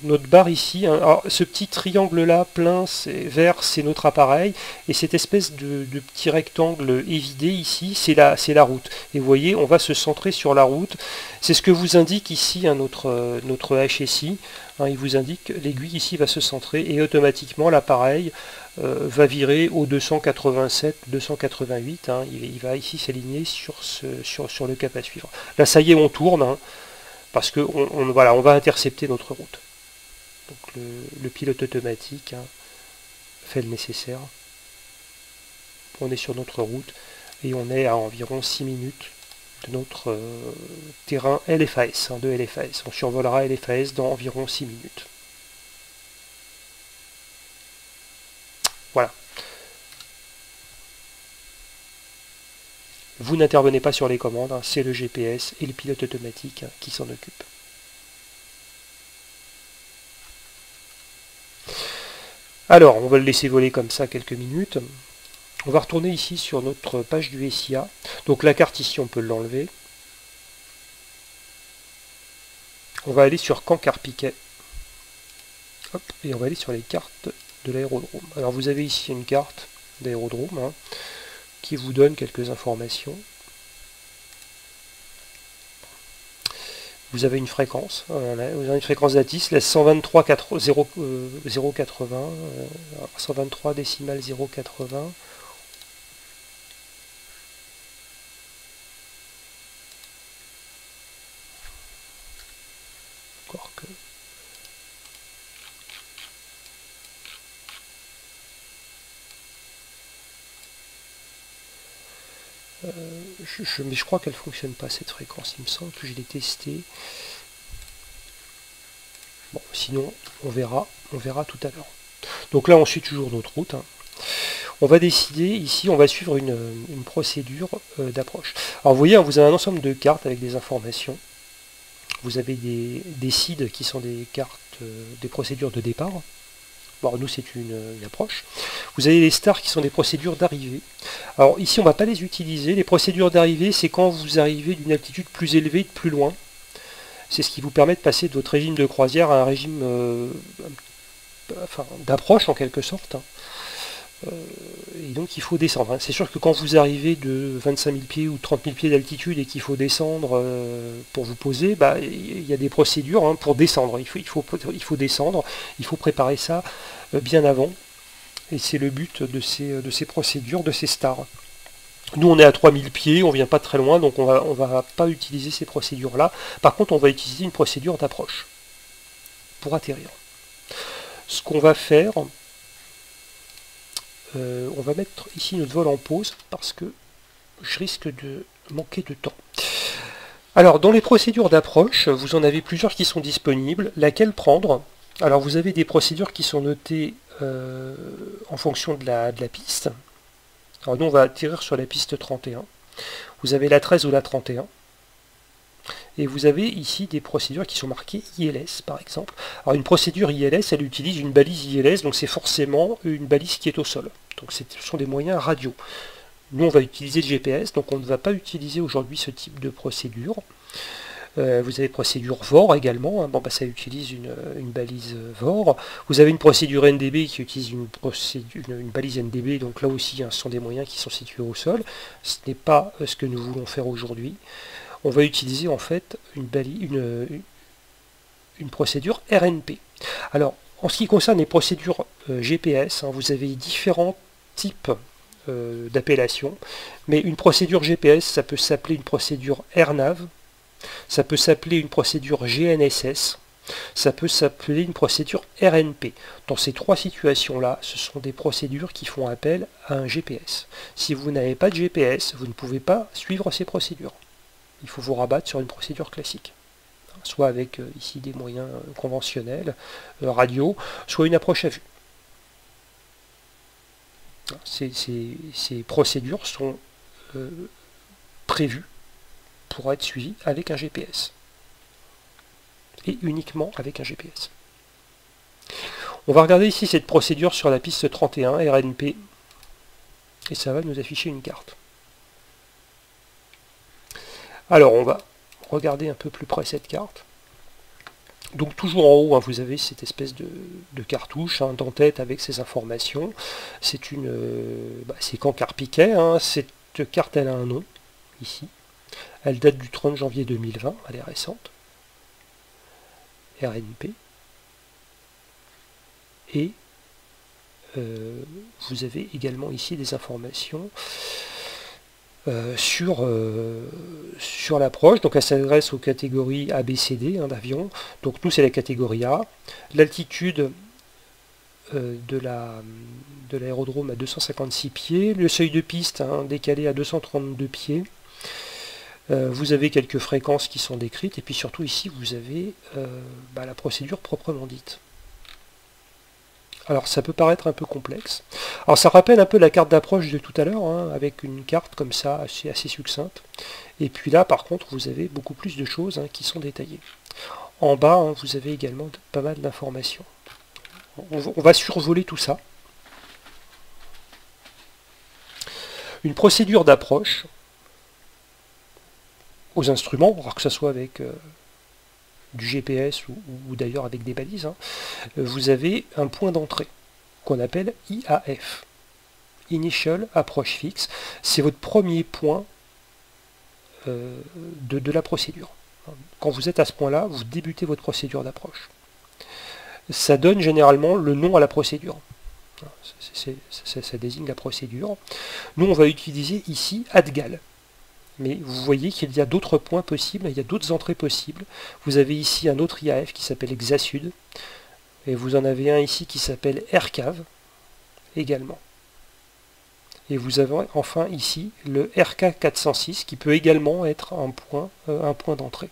notre barre ici. Alors, ce petit triangle-là, plein, vert, c'est notre appareil. Et cette espèce de petit rectangle évidé ici, c'est la route. Et vous voyez, on va se centrer sur la route. C'est ce que vous indique ici notre HSI. Il vous indique que l'aiguille ici va se centrer et automatiquement l'appareil va virer au 287, 288. Il va ici s'aligner sur le cap à suivre. Là, ça y est, on tourne. Parce que voilà, on va intercepter notre route. Donc le pilote automatique fait le nécessaire. On est sur notre route et on est à environ 6 minutes de notre terrain LFAS, de LFAS. On survolera LFAS dans environ 6 minutes. Voilà. Vous n'intervenez pas sur les commandes, c'est le GPS et le pilote automatique qui s'en occupent. Alors, on va le laisser voler comme ça quelques minutes. On va retourner ici sur notre page du SIA. Donc la carte ici, on peut l'enlever. On va aller sur Caen-Carpiquet. Et on va aller sur les cartes de l'aérodrome. Alors vous avez ici une carte d'aérodrome qui vous donne quelques informations. Vous avez une fréquence, vous avez une fréquence d'ATIS, la 123,080, 123 décimales 080. encore que... mais je crois qu'elle fonctionne pas cette fréquence, il me semble que je l'ai testé. Bon, sinon on verra tout à l'heure. Donc là on suit toujours notre route, hein. On va décider, ici on va suivre une procédure d'approche. Alors vous voyez, hein, vous avez un ensemble de cartes avec des informations. Vous avez des seeds qui sont des cartes, des procédures de départ. Bon, nous c'est une approche. Vous avez les stars qui sont des procédures d'arrivée. Alors ici on ne va pas les utiliser. Les procédures d'arrivée, c'est quand vous arrivez d'une altitude plus élevée, de plus loin. C'est ce qui vous permet de passer de votre régime de croisière à un régime d'approche en quelque sorte. Et donc il faut descendre, hein. C'est sûr que quand vous arrivez de 25 000 pieds ou 30 000 pieds d'altitude et qu'il faut descendre pour vous poser, bah, il y a des procédures, hein, pour descendre. Il faut descendre, il faut préparer ça bien avant. Et c'est le but de ces procédures, de ces stars. Nous on est à 3000 pieds, on vient pas très loin, donc on va pas utiliser ces procédures-là. Par contre on va utiliser une procédure d'approche pour atterrir. Ce qu'on va faire... on va mettre ici notre vol en pause parce que je risque de manquer de temps. Alors, dans les procédures d'approche, vous en avez plusieurs qui sont disponibles. Laquelle prendre? Alors, vous avez des procédures qui sont notées en fonction de la piste. Alors, nous, on va atterrir sur la piste 31. Vous avez la 13 ou la 31. Et vous avez ici des procédures qui sont marquées ILS, par exemple. Alors une procédure ILS, elle utilise une balise ILS, donc c'est forcément une balise qui est au sol. Donc ce sont des moyens radio. Nous, on va utiliser le GPS, donc on ne va pas utiliser aujourd'hui ce type de procédure. Vous avez procédure VOR également, hein. Bon, bah, ça utilise une balise VOR. Vous avez une procédure NDB qui utilise une balise NDB, donc là aussi, hein, ce sont des moyens qui sont situés au sol. Ce n'est pas ce que nous voulons faire aujourd'hui. On va utiliser en fait une procédure RNP. Alors, en ce qui concerne les procédures GPS, hein, vous avez différents types d'appellations, mais une procédure GPS, ça peut s'appeler une procédure AirNav, ça peut s'appeler une procédure GNSS, ça peut s'appeler une procédure RNP. Dans ces trois situations-là, ce sont des procédures qui font appel à un GPS. Si vous n'avez pas de GPS, vous ne pouvez pas suivre ces procédures. Il faut vous rabattre sur une procédure classique, soit avec ici des moyens conventionnels, radio, soit une approche à vue. Ces procédures sont prévues pour être suivies avec un GPS, et uniquement avec un GPS. On va regarder ici cette procédure sur la piste 31, RNP, et ça va nous afficher une carte. Alors on va regarder un peu plus près cette carte. Donc toujours en haut, hein, vous avez cette espèce de cartouche, hein, d'entête avec ces informations. C'est c'est Camp Carpiquet, hein. Cette carte elle a un nom, ici. Elle date du 30 janvier 2020, elle est récente. RNP. Et vous avez également ici des informations sur l'approche. Donc elle s'adresse aux catégories A, B, C, D, hein, d'avions. Donc nous c'est la catégorie A. L'altitude de l'aérodrome à 256 pieds. Le seuil de piste, hein, décalé à 232 pieds. Vous avez quelques fréquences qui sont décrites. Et puis surtout ici vous avez la procédure proprement dite. Alors ça peut paraître un peu complexe. Alors ça rappelle un peu la carte d'approche de tout à l'heure, hein, avec une carte comme ça, assez succincte. Et puis là par contre vous avez beaucoup plus de choses, hein, qui sont détaillées. En bas, hein, vous avez également pas mal d'informations. On va survoler tout ça. Une procédure d'approche aux instruments, alors que ce soit avec du GPS ou d'ailleurs avec des balises, hein, vous avez un point d'entrée qu'on appelle IAF, Initial Approach Fix. C'est votre premier point de la procédure. Quand vous êtes à ce point-là, vous débutez votre procédure d'approche. Ça donne généralement le nom à la procédure. Ça désigne la procédure. Nous, on va utiliser ici ADGAL. mais vous voyez qu'il y a d'autres points possibles, il y a d'autres entrées possibles. Vous avez ici un autre IAF qui s'appelle Exasud, et vous en avez un ici qui s'appelle Aircave également. Et vous avez enfin ici le RK406 qui peut également être un point d'entrée.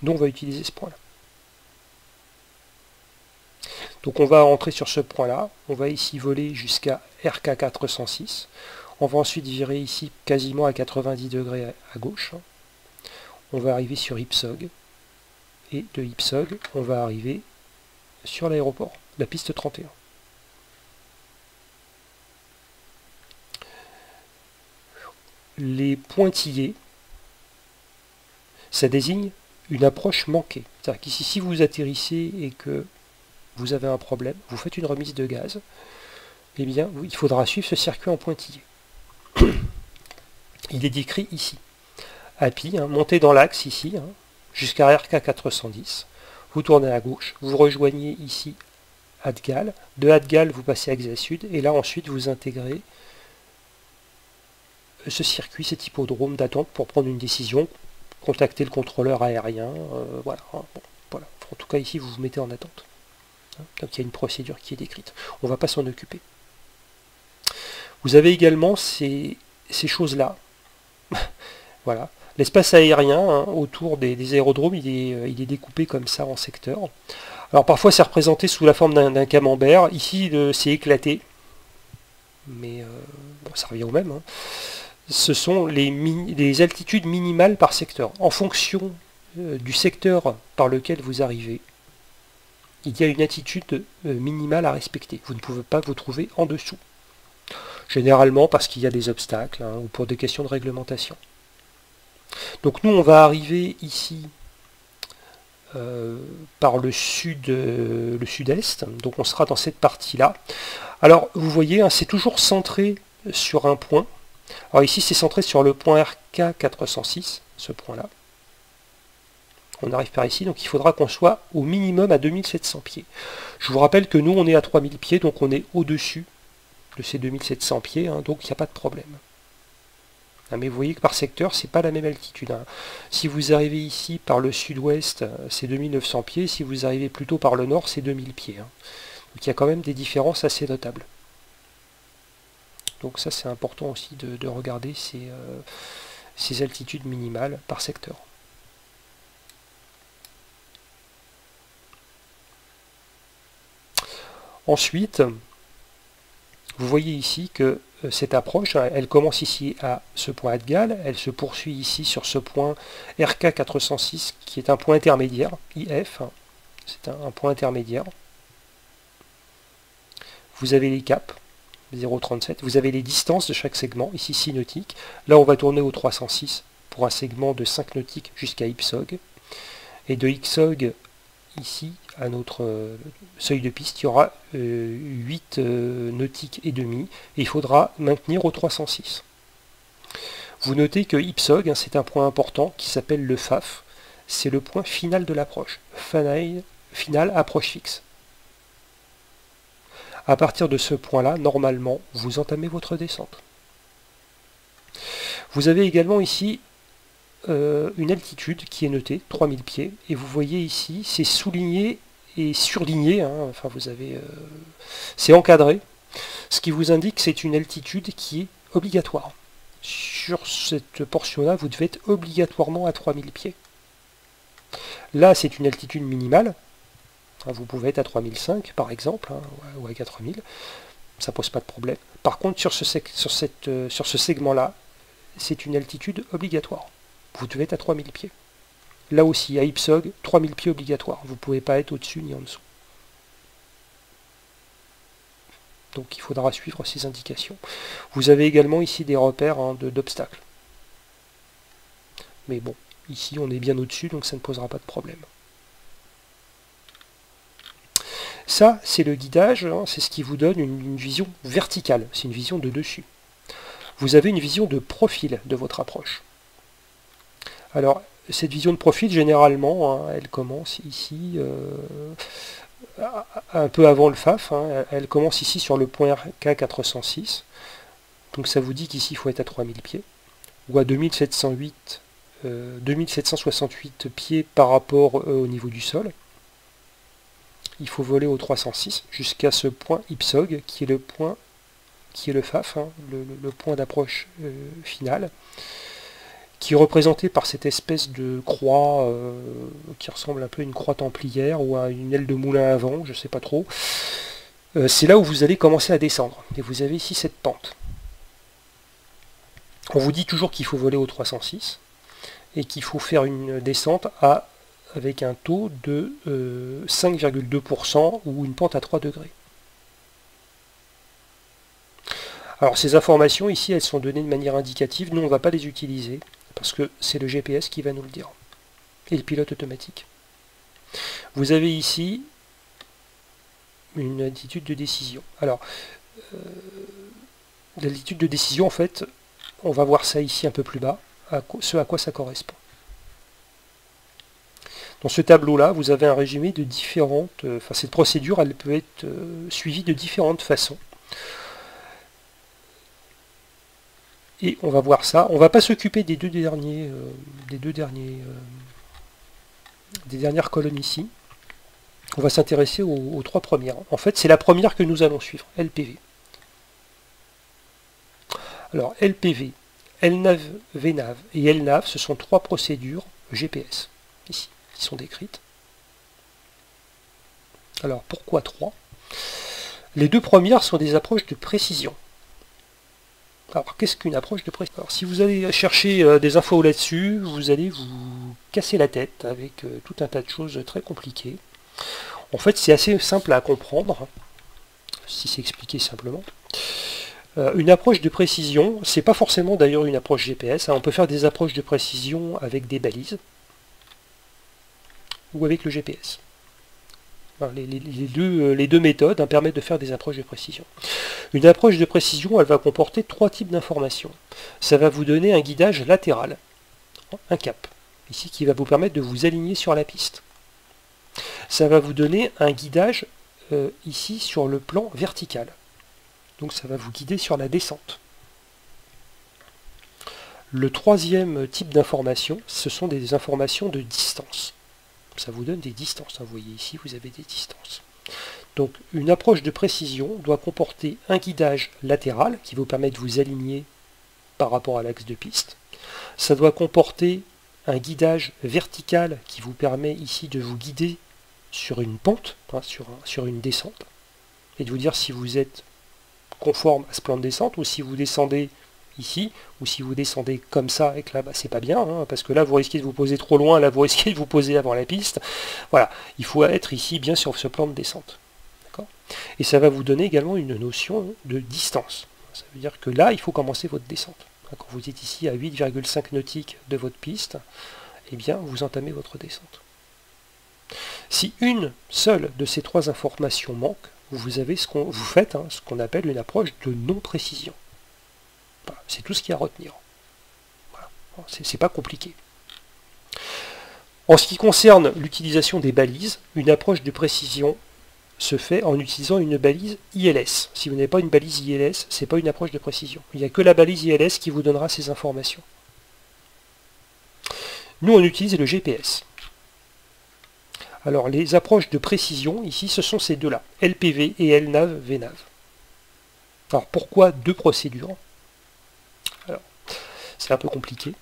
Donc on va utiliser ce point-là. Donc on va entrer sur ce point-là, on va ici voler jusqu'à RK406. On va ensuite virer ici quasiment à 90 degrés à gauche. On va arriver sur Ipsog. Et de Ipsog, on va arriver sur l'aéroport, la piste 31. Les pointillés, ça désigne une approche manquée. C'est-à-dire qu'ici, si vous atterrissez et que vous avez un problème, vous faites une remise de gaz, eh bien, il faudra suivre ce circuit en pointillé. Il est décrit ici. API, montez dans l'axe ici, jusqu'à RK410. Vous tournez à gauche, vous rejoignez ici Adgal. De Adgal, vous passez à Exasud, et là, ensuite, vous intégrez ce circuit, cet hippodrome d'attente pour prendre une décision, contacter le contrôleur aérien, voilà. Bon, voilà. En tout cas, ici, vous vous mettez en attente. Donc, il y a une procédure qui est décrite. On ne va pas s'en occuper. Vous avez également ces choses-là. Voilà. L'espace aérien autour des aérodromes, il est découpé comme ça en secteurs. Alors parfois c'est représenté sous la forme d'un camembert. Ici c'est éclaté. Mais bon, ça revient au même. Ce sont les altitudes minimales par secteur. En fonction du secteur par lequel vous arrivez, il y a une altitude minimale à respecter. Vous ne pouvez pas vous trouver en dessous. Généralement parce qu'il y a des obstacles ou pour des questions de réglementation. Donc nous on va arriver ici par le sud-est, donc on sera dans cette partie-là. Alors vous voyez, c'est toujours centré sur un point. Alors ici c'est centré sur le point RK406, ce point-là. On arrive par ici, donc il faudra qu'on soit au minimum à 2700 pieds. Je vous rappelle que nous on est à 3000 pieds, donc on est au-dessus de ces 2700 pieds, donc il n'y a pas de problème. Mais vous voyez que par secteur, c'est pas la même altitude. Si vous arrivez ici par le sud-ouest, c'est 2900 pieds. Si vous arrivez plutôt par le nord, c'est 2000 pieds. Donc il y a quand même des différences assez notables. Donc ça, c'est important aussi de regarder ces altitudes minimales par secteur. Ensuite, vous voyez ici que cette approche, elle commence ici à ce point Adgal, elle se poursuit ici sur ce point RK406 qui est un point intermédiaire, IF, c'est un point intermédiaire. Vous avez les caps, 0,37, vous avez les distances de chaque segment, ici 6 nautiques. Là on va tourner au 306 pour un segment de 5 nautiques jusqu'à Ipsog. Et de Ipsog, ici, à notre seuil de piste, il y aura 8 nautiques et demi, et il faudra maintenir au 306. Vous notez que Ipsog, c'est un point important qui s'appelle le FAF, c'est le point final de l'approche, final approche fixe. À partir de ce point-là, normalement, vous entamez votre descente. Vous avez également ici une altitude qui est notée, 3000 pieds, et vous voyez ici, c'est souligné et surligné, enfin vous avez, c'est encadré, ce qui vous indique que c'est une altitude qui est obligatoire. Sur cette portion-là, vous devez être obligatoirement à 3000 pieds. Là, c'est une altitude minimale, vous pouvez être à 3005 par exemple, ou à 4000, ça pose pas de problème. Par contre, sur ce segment-là, c'est une altitude obligatoire. Vous devez être à 3000 pieds. Là aussi, à Ipsog, 3000 pieds obligatoires. Vous ne pouvez pas être au-dessus ni en dessous. Donc il faudra suivre ces indications. Vous avez également ici des repères d'obstacles. Mais bon, ici on est bien au-dessus, donc ça ne posera pas de problème. Ça, c'est le guidage, c'est ce qui vous donne une vision verticale, c'est une vision de dessus. Vous avez une vision de profil de votre approche. Alors, cette vision de profil, généralement, elle commence ici, un peu avant le FAF, elle commence ici sur le point RK406. Donc ça vous dit qu'ici il faut être à 3000 pieds, ou à 2768 pieds par rapport au niveau du sol. Il faut voler au 306 jusqu'à ce point Ipsog, qui est le point, qui est le FAF, hein, le point d'approche final, qui est représenté par cette espèce de croix qui ressemble un peu à une croix templière ou à une aile de moulin à vent, je ne sais pas trop. C'est là où vous allez commencer à descendre. Et vous avez ici cette pente. On vous dit toujours qu'il faut voler au 306 et qu'il faut faire une descente avec un taux de 5,2% ou une pente à 3 degrés. Alors ces informations ici, elles sont données de manière indicative. Nous, on ne va pas les utiliser parce que c'est le GPS qui va nous le dire. Et le pilote automatique. Vous avez ici une altitude de décision. Alors, l'altitude de décision, en fait, on va voir ça ici un peu plus bas, ce à quoi ça correspond. Dans ce tableau-là, vous avez un résumé de différentes... cette procédure, elle peut être suivie de différentes façons. Et on va voir ça. On ne va pas s'occuper des dernières colonnes ici. On va s'intéresser aux 3 premières. En fait, c'est la première que nous allons suivre, LPV. Alors, LPV, LNAV, VNAV et LNAV, ce sont 3 procédures GPS, ici, qui sont décrites. Alors, pourquoi 3? Les 2 premières sont des approches de précision. Alors, qu'est-ce qu'une approche de précision? Alors, si vous allez chercher des infos là-dessus, vous allez vous casser la tête avec tout un tas de choses très compliquées. En fait, c'est assez simple à comprendre, si c'est expliqué simplement. Une approche de précision, c'est pas forcément d'ailleurs une approche GPS, hein. On peut faire des approches de précision avec des balises ou avec le GPS. Enfin, les deux méthodes, hein, permettent de faire des approches de précision. Une approche de précision, elle va comporter 3 types d'informations. Ça va vous donner un guidage latéral, un cap, ici qui va vous permettre de vous aligner sur la piste. Ça va vous donner un guidage ici sur le plan vertical. Donc ça va vous guider sur la descente. Le 3e type d'information, ce sont des informations de distance. Ça vous donne des distances. Vous voyez ici, vous avez des distances. Donc une approche de précision doit comporter un guidage latéral qui vous permet de vous aligner par rapport à l'axe de piste. Ça doit comporter un guidage vertical qui vous permet ici de vous guider sur une pente, hein, sur une descente, et de vous dire si vous êtes conforme à ce plan de descente, ou si vous descendez ici, ou si vous descendez comme ça, et que là, bah, c'est pas bien, hein, parce que là, vous risquez de vous poser trop loin, là, vous risquez de vous poser avant la piste. Voilà, il faut être ici bien sur ce plan de descente. Et ça va vous donner également une notion de distance. Ça veut dire que là, il faut commencer votre descente. Quand vous êtes ici à 8,5 nautiques de votre piste, eh bien, vous entamez votre descente. Si une seule de ces 3 informations manque, vous faites ce qu'on appelle une approche de non-précision. Voilà, c'est tout ce qu'il y a à retenir. Voilà. C'est pas compliqué. En ce qui concerne l'utilisation des balises, une approche de précision se fait en utilisant une balise ILS. Si vous n'avez pas une balise ILS, ce n'est pas une approche de précision. Il n'y a que la balise ILS qui vous donnera ces informations. Nous, on utilise le GPS. Alors, les approches de précision, ici, ce sont ces deux-là, LPV et LNAV, VNAV. Alors, pourquoi 2 procédures? Alors, c'est un peu compliqué.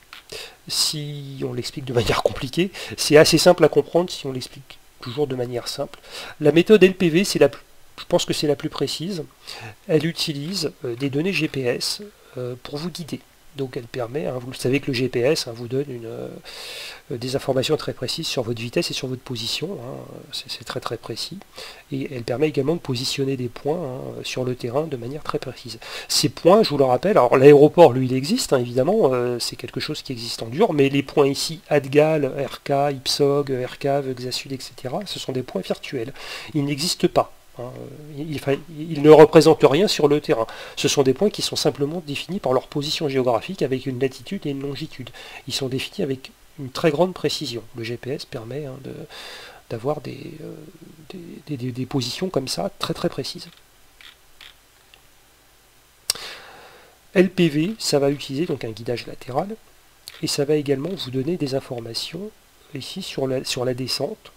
Si on l'explique de manière compliquée, c'est assez simple à comprendre si on l'explique toujours de manière simple. La méthode LPV, je pense que c'est la plus précise. Elle utilise des données GPS pour vous guider. Donc elle permet, hein, vous le savez que le GPS vous donne des informations très précises sur votre vitesse et sur votre position, hein, c'est très très précis, et elle permet également de positionner des points sur le terrain de manière très précise. Ces points, je vous le rappelle, alors l'aéroport lui il existe, hein, évidemment, c'est quelque chose qui existe en dur, mais les points ici, Adgal, RK, Ipsog, RK, Xasud, etc., ce sont des points virtuels, ils n'existent pas. Ils ne représentent rien sur le terrain. Ce sont des points qui sont simplement définis par leur position géographique avec une latitude et une longitude. Ils sont définis avec une très grande précision. Le GPS permet d'avoir des positions comme ça très très précises. LPV, ça va utiliser donc un guidage latéral, et ça va également vous donner des informations ici sur la descente,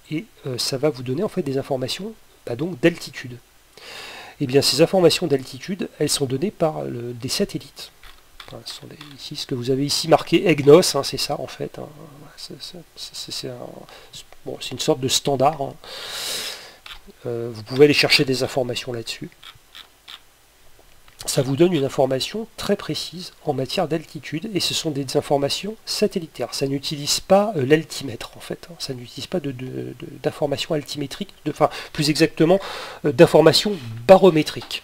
et ça va vous donner en fait des informations donc d'altitude. Et bien ces informations d'altitude, elles sont données par des satellites. Enfin, ce sont ici, ce que vous avez ici marqué EGNOS, hein, c'est ça en fait. Hein. C'est une sorte de standard. Hein. Vous pouvez aller chercher des informations là-dessus. Ça vous donne une information très précise en matière d'altitude, et ce sont des informations satellitaires. Ça n'utilise pas l'altimètre en fait, hein. Ça n'utilise pas d'informations altimétriques, enfin plus exactement d'informations barométriques.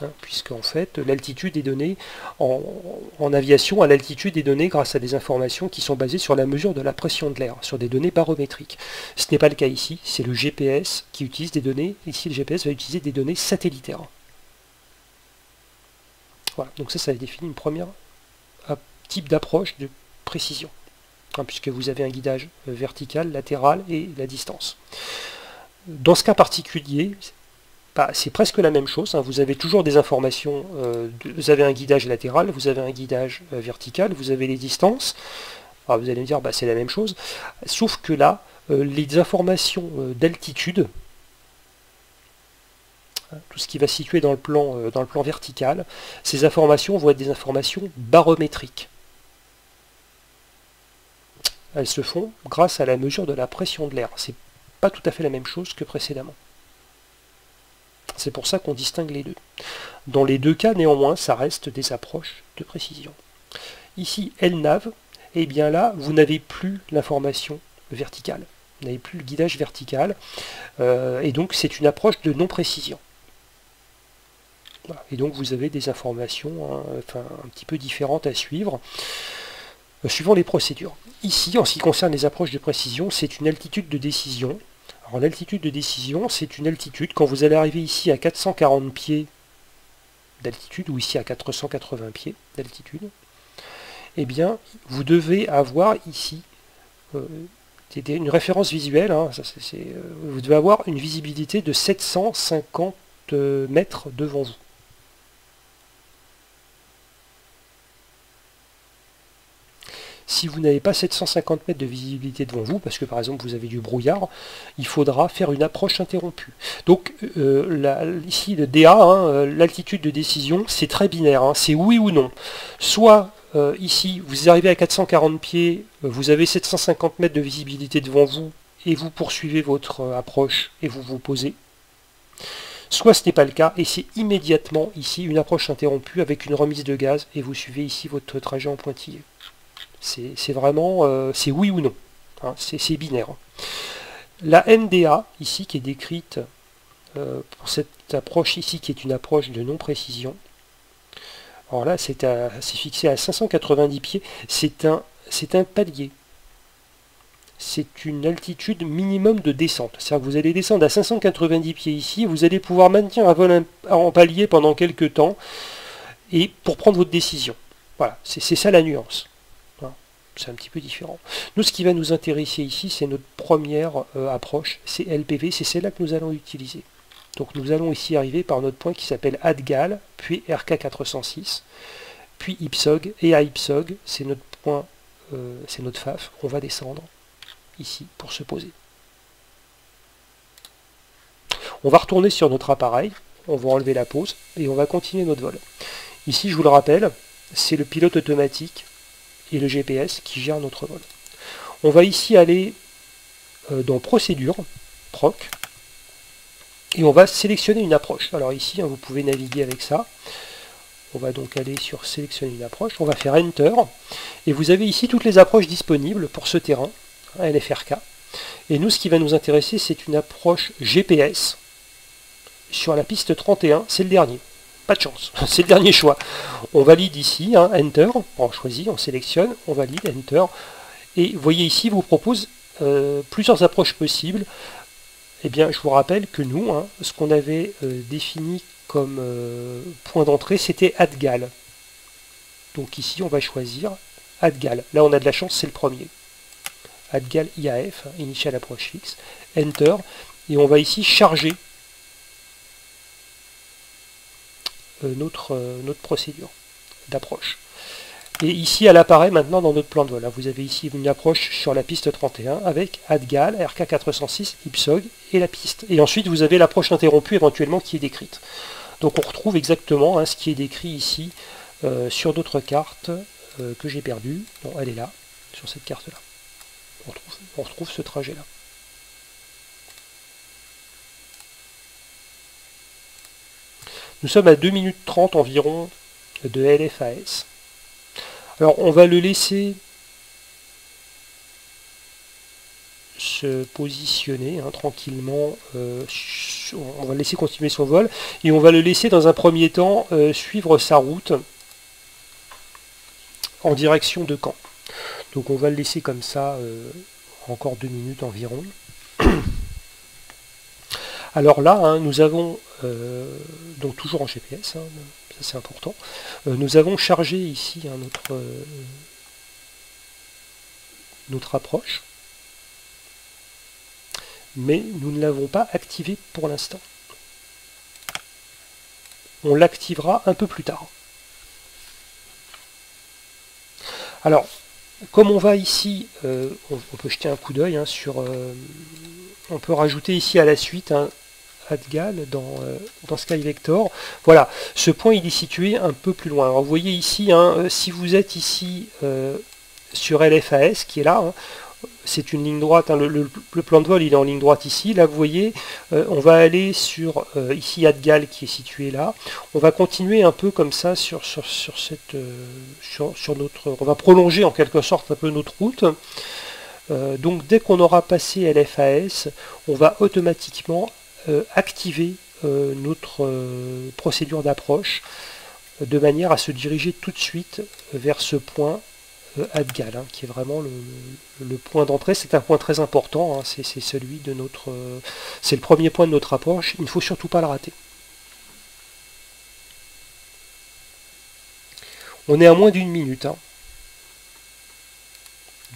Hein, puisque en fait l'altitude est donnée en aviation, l'altitude est donnée grâce à des informations qui sont basées sur la mesure de la pression de l'air, sur des données barométriques. Ce n'est pas le cas ici, c'est le GPS qui utilise des données, ici le GPS va utiliser des données satellitaires. Voilà, donc ça définit une première type d'approche de précision, hein, puisque vous avez un guidage vertical, latéral et la distance. Dans ce cas particulier, c'est presque la même chose, hein, vous avez toujours des informations, vous avez un guidage latéral, vous avez un guidage vertical, vous avez les distances. Alors vous allez me dire, c'est la même chose, sauf que là, les informations d'altitude, tout ce qui va se situer dans le plan vertical, ces informations vont être des informations barométriques. Elles se font grâce à la mesure de la pression de l'air. C'est pas tout à fait la même chose que précédemment. C'est pour ça qu'on distingue les deux. Dans les deux cas, néanmoins, ça reste des approches de précision. Ici, LNAV, et bien là, vous n'avez plus l'information verticale. Vous n'avez plus le guidage vertical, et donc c'est une approche de non-précision. Et donc vous avez des informations un petit peu différentes à suivre, suivant les procédures. Ici, en ce qui concerne les approches de précision, c'est une altitude de décision. Alors l'altitude de décision, c'est une altitude, quand vous allez arriver ici à 440 pieds d'altitude, ou ici à 480 pieds d'altitude, eh bien, vous devez avoir ici une référence visuelle, hein, vous devez avoir une visibilité de 750 mètres devant vous. Si vous n'avez pas 750 mètres de visibilité devant vous, parce que par exemple vous avez du brouillard, il faudra faire une approche interrompue. Donc ici le DA, hein, l'altitude de décision, c'est très binaire, hein, c'est oui ou non. Soit ici vous arrivez à 440 pieds, vous avez 750 mètres de visibilité devant vous, et vous poursuivez votre approche et vous vous posez. Soit ce n'est pas le cas, et c'est immédiatement ici une approche interrompue avec une remise de gaz, et vous suivez ici votre trajet en pointillé. C'est vraiment, c'est oui ou non, hein, c'est binaire. La NDA, ici, qui est décrite pour cette approche ici, qui est une approche de non-précision, alors là, c'est fixé à 590 pieds, c'est un palier. C'est une altitude minimum de descente. C'est-à-dire que vous allez descendre à 590 pieds ici, vous allez pouvoir maintenir un vol en palier pendant quelques temps, et pour prendre votre décision. Voilà, c'est ça la nuance. C'est un petit peu différent. Nous, ce qui va nous intéresser ici, c'est notre première approche, c'est LPV, c'est celle-là que nous allons utiliser. Donc nous allons ici arriver par notre point qui s'appelle ADGAL, puis RK406, puis IPSOG, et à IPSOG, c'est notre point, c'est notre FAF, on va descendre ici pour se poser. On va retourner sur notre appareil, on va enlever la pause, et on va continuer notre vol. Ici, je vous le rappelle, c'est le pilote automatique et le GPS qui gère notre vol. On va ici aller dans Procédure, Proc, et on va sélectionner une approche. Alors ici, hein, vous pouvez naviguer avec ça. On va donc aller sur Sélectionner une approche, on va faire Enter, et vous avez ici toutes les approches disponibles pour ce terrain, LFRK. Et nous, ce qui va nous intéresser, c'est une approche GPS sur la piste 31, c'est le dernier. Pas de chance, c'est le dernier choix. On valide ici, hein, Enter, on choisit, on sélectionne, on valide, Enter. Et vous voyez ici, vous propose plusieurs approches possibles. Eh bien, je vous rappelle que nous, hein, ce qu'on avait défini comme point d'entrée, c'était ADGAL. Donc ici, on va choisir ADGAL. Là, on a de la chance, c'est le premier. ADGAL IAF, Initial Approach Fixe, Enter. Et on va ici charger notre procédure d'approche. Et ici, elle apparaît maintenant dans notre plan de vol. Vous avez ici une approche sur la piste 31 avec ADGAL, RK406, IPSOG et la piste. Et ensuite, vous avez l'approche interrompue éventuellement qui est décrite. Donc on retrouve exactement ce qui est décrit ici sur d'autres cartes que j'ai perdues. Bon, elle est là, sur cette carte-là. On retrouve ce trajet-là. Nous sommes à 2 minutes 30 environ de LFAS. Alors on va le laisser se positionner tranquillement, on va le laisser continuer son vol et on va le laisser dans un premier temps suivre sa route en direction de Caen. Donc on va le laisser comme ça encore 2 minutes environ. Alors là, nous avons, donc toujours en GPS, ça c'est important, nous avons chargé ici notre approche, mais nous ne l'avons pas activé pour l'instant. On l'activera un peu plus tard. Alors, comme on va ici, on peut jeter un coup d'œil sur... on peut rajouter ici à la suite un ADGAL dans SkyVector. Voilà, ce point il est situé un peu plus loin. Alors, vous voyez ici, si vous êtes ici sur LFAS, qui est là, c'est une ligne droite, le plan de vol il est en ligne droite ici, là vous voyez, on va aller sur ici ADGAL qui est situé là, on va continuer un peu comme ça sur notre, on va prolonger en quelque sorte un peu notre route. Donc dès qu'on aura passé LFAS, on va automatiquement activer notre procédure d'approche de manière à se diriger tout de suite vers ce point ADGAL, qui est vraiment le point d'entrée. C'est un point très important, c'est celui de notre, c'est le premier point de notre approche, il ne faut surtout pas le rater. On est à moins d'une minute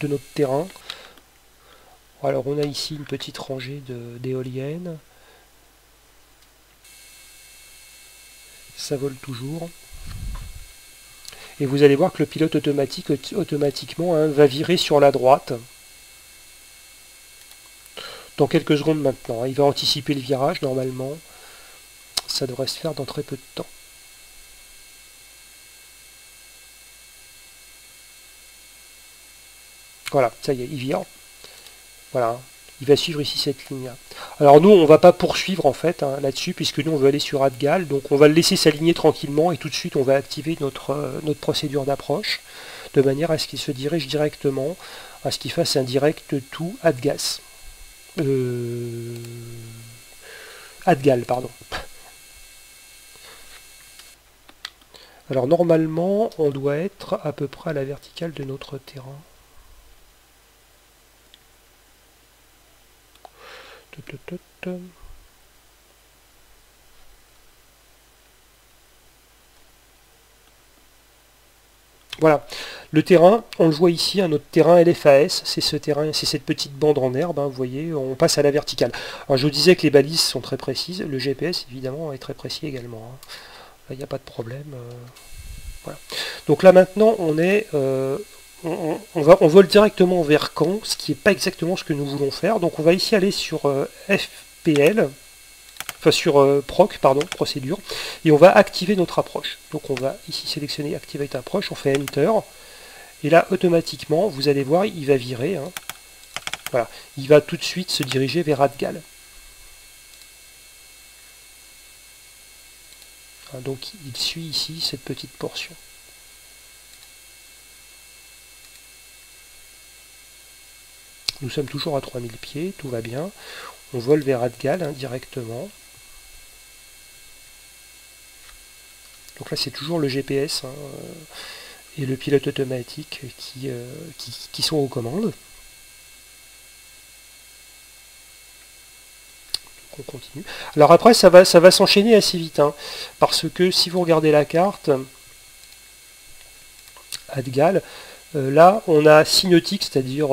de notre terrain. Alors on a ici une petite rangée d'éoliennes. Ça vole toujours. Et vous allez voir que le pilote automatique automatiquement va virer sur la droite. Dans quelques secondes maintenant. Il va anticiper le virage normalement. Ça devrait se faire dans très peu de temps. Voilà, ça y est, il vire. Voilà, il va suivre ici cette ligne-là. Alors nous, on ne va pas poursuivre en fait là-dessus, puisque nous, on veut aller sur ADGAL. Donc on va le laisser s'aligner tranquillement et tout de suite, on va activer notre procédure d'approche, de manière à ce qu'il se dirige directement, à ce qu'il fasse un direct to ADGAS. ADGAL, pardon. Alors normalement, on doit être à peu près à la verticale de notre terrain. Voilà, le terrain, on le voit ici, notre terrain LFAS, c'est ce terrain, c'est cette petite bande en herbe, vous voyez, on passe à la verticale. Alors je vous disais que les balises sont très précises, le GPS évidemment est très précis également. Là il n'y a pas de problème. Voilà. Donc là maintenant on est on vole directement vers Caen, ce qui n'est pas exactement ce que nous voulons faire. Donc on va ici aller sur FPL, enfin sur proc, pardon, procédure, et on va activer notre approche. Donc on va ici sélectionner Activate Approach, on fait Enter, et là automatiquement, vous allez voir, il va virer. Voilà, il va tout de suite se diriger vers ADGAL. Donc il suit ici cette petite portion. Nous sommes toujours à 3000 pieds, tout va bien. On vole vers ADGAL directement. Donc là c'est toujours le GPS et le pilote automatique qui sont aux commandes. Donc on continue. Alors après ça va s'enchaîner assez vite, parce que si vous regardez la carte, ADGAL, là on a 6 nautiques, c'est-à-dire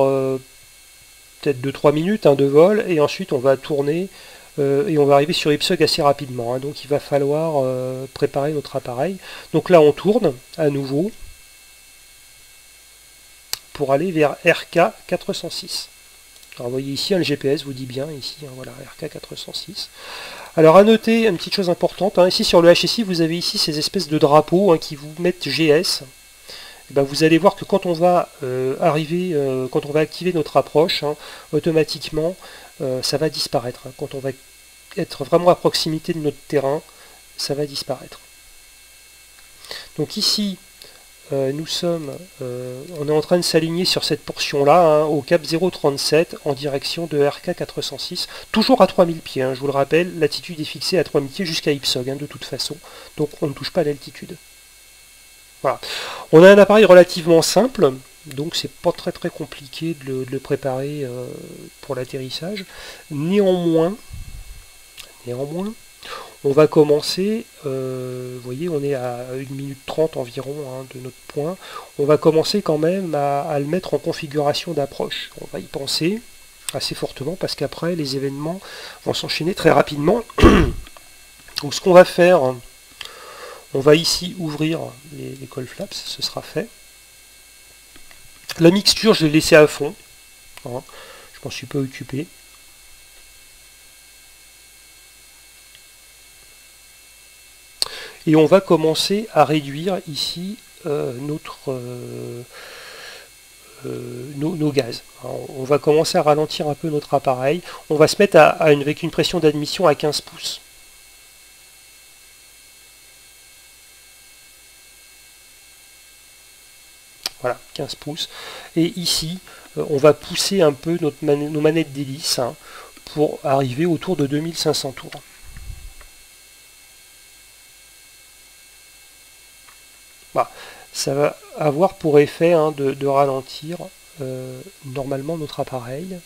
peut-être 2-3 minutes de vol, et ensuite on va tourner et on va arriver sur IPSOG assez rapidement, hein. Donc il va falloir préparer notre appareil. Donc là on tourne à nouveau pour aller vers RK406. Alors vous voyez ici, hein, le GPS vous dit bien, ici, hein, voilà, RK406. Alors à noter, une petite chose importante, hein, ici sur le HSI, vous avez ici ces espèces de drapeaux, hein, qui vous mettent GS. Et ben, vous allez voir que quand on va quand on va activer notre approche, hein, automatiquement, ça va disparaître. Hein. Quand on va être vraiment à proximité de notre terrain, ça va disparaître. Donc ici, on est en train de s'aligner sur cette portion-là, hein, au cap 0,37 en direction de RK406, toujours à 3000 pieds, hein, je vous le rappelle, l'altitude est fixée à 3000 pieds jusqu'à IPSOG, hein, de toute façon, donc on ne touche pas l'altitude. Voilà. On a un appareil relativement simple, donc c'est pas très compliqué de le préparer pour l'atterrissage. Néanmoins, on va commencer, vous voyez, on est à 1 minute 30 environ, hein, de notre point. On va commencer quand même à le mettre en configuration d'approche. On va y penser assez fortement parce qu'après, les événements vont s'enchaîner très rapidement. Donc ce qu'on va faire, on va ici ouvrir les call flaps, ce sera fait. La mixture, je l'ai laissée à fond, hein, je m'en suis pas occupé. Et on va commencer à réduire ici nos gaz. Alors, on va commencer à ralentir un peu notre appareil. On va se mettre avec une pression d'admission à 15 pouces. Voilà, 15 pouces. Et ici, on va pousser un peu nos manettes d'hélice, hein, pour arriver autour de 2500 tours. Voilà. Ça va avoir pour effet, hein, de ralentir normalement notre appareil,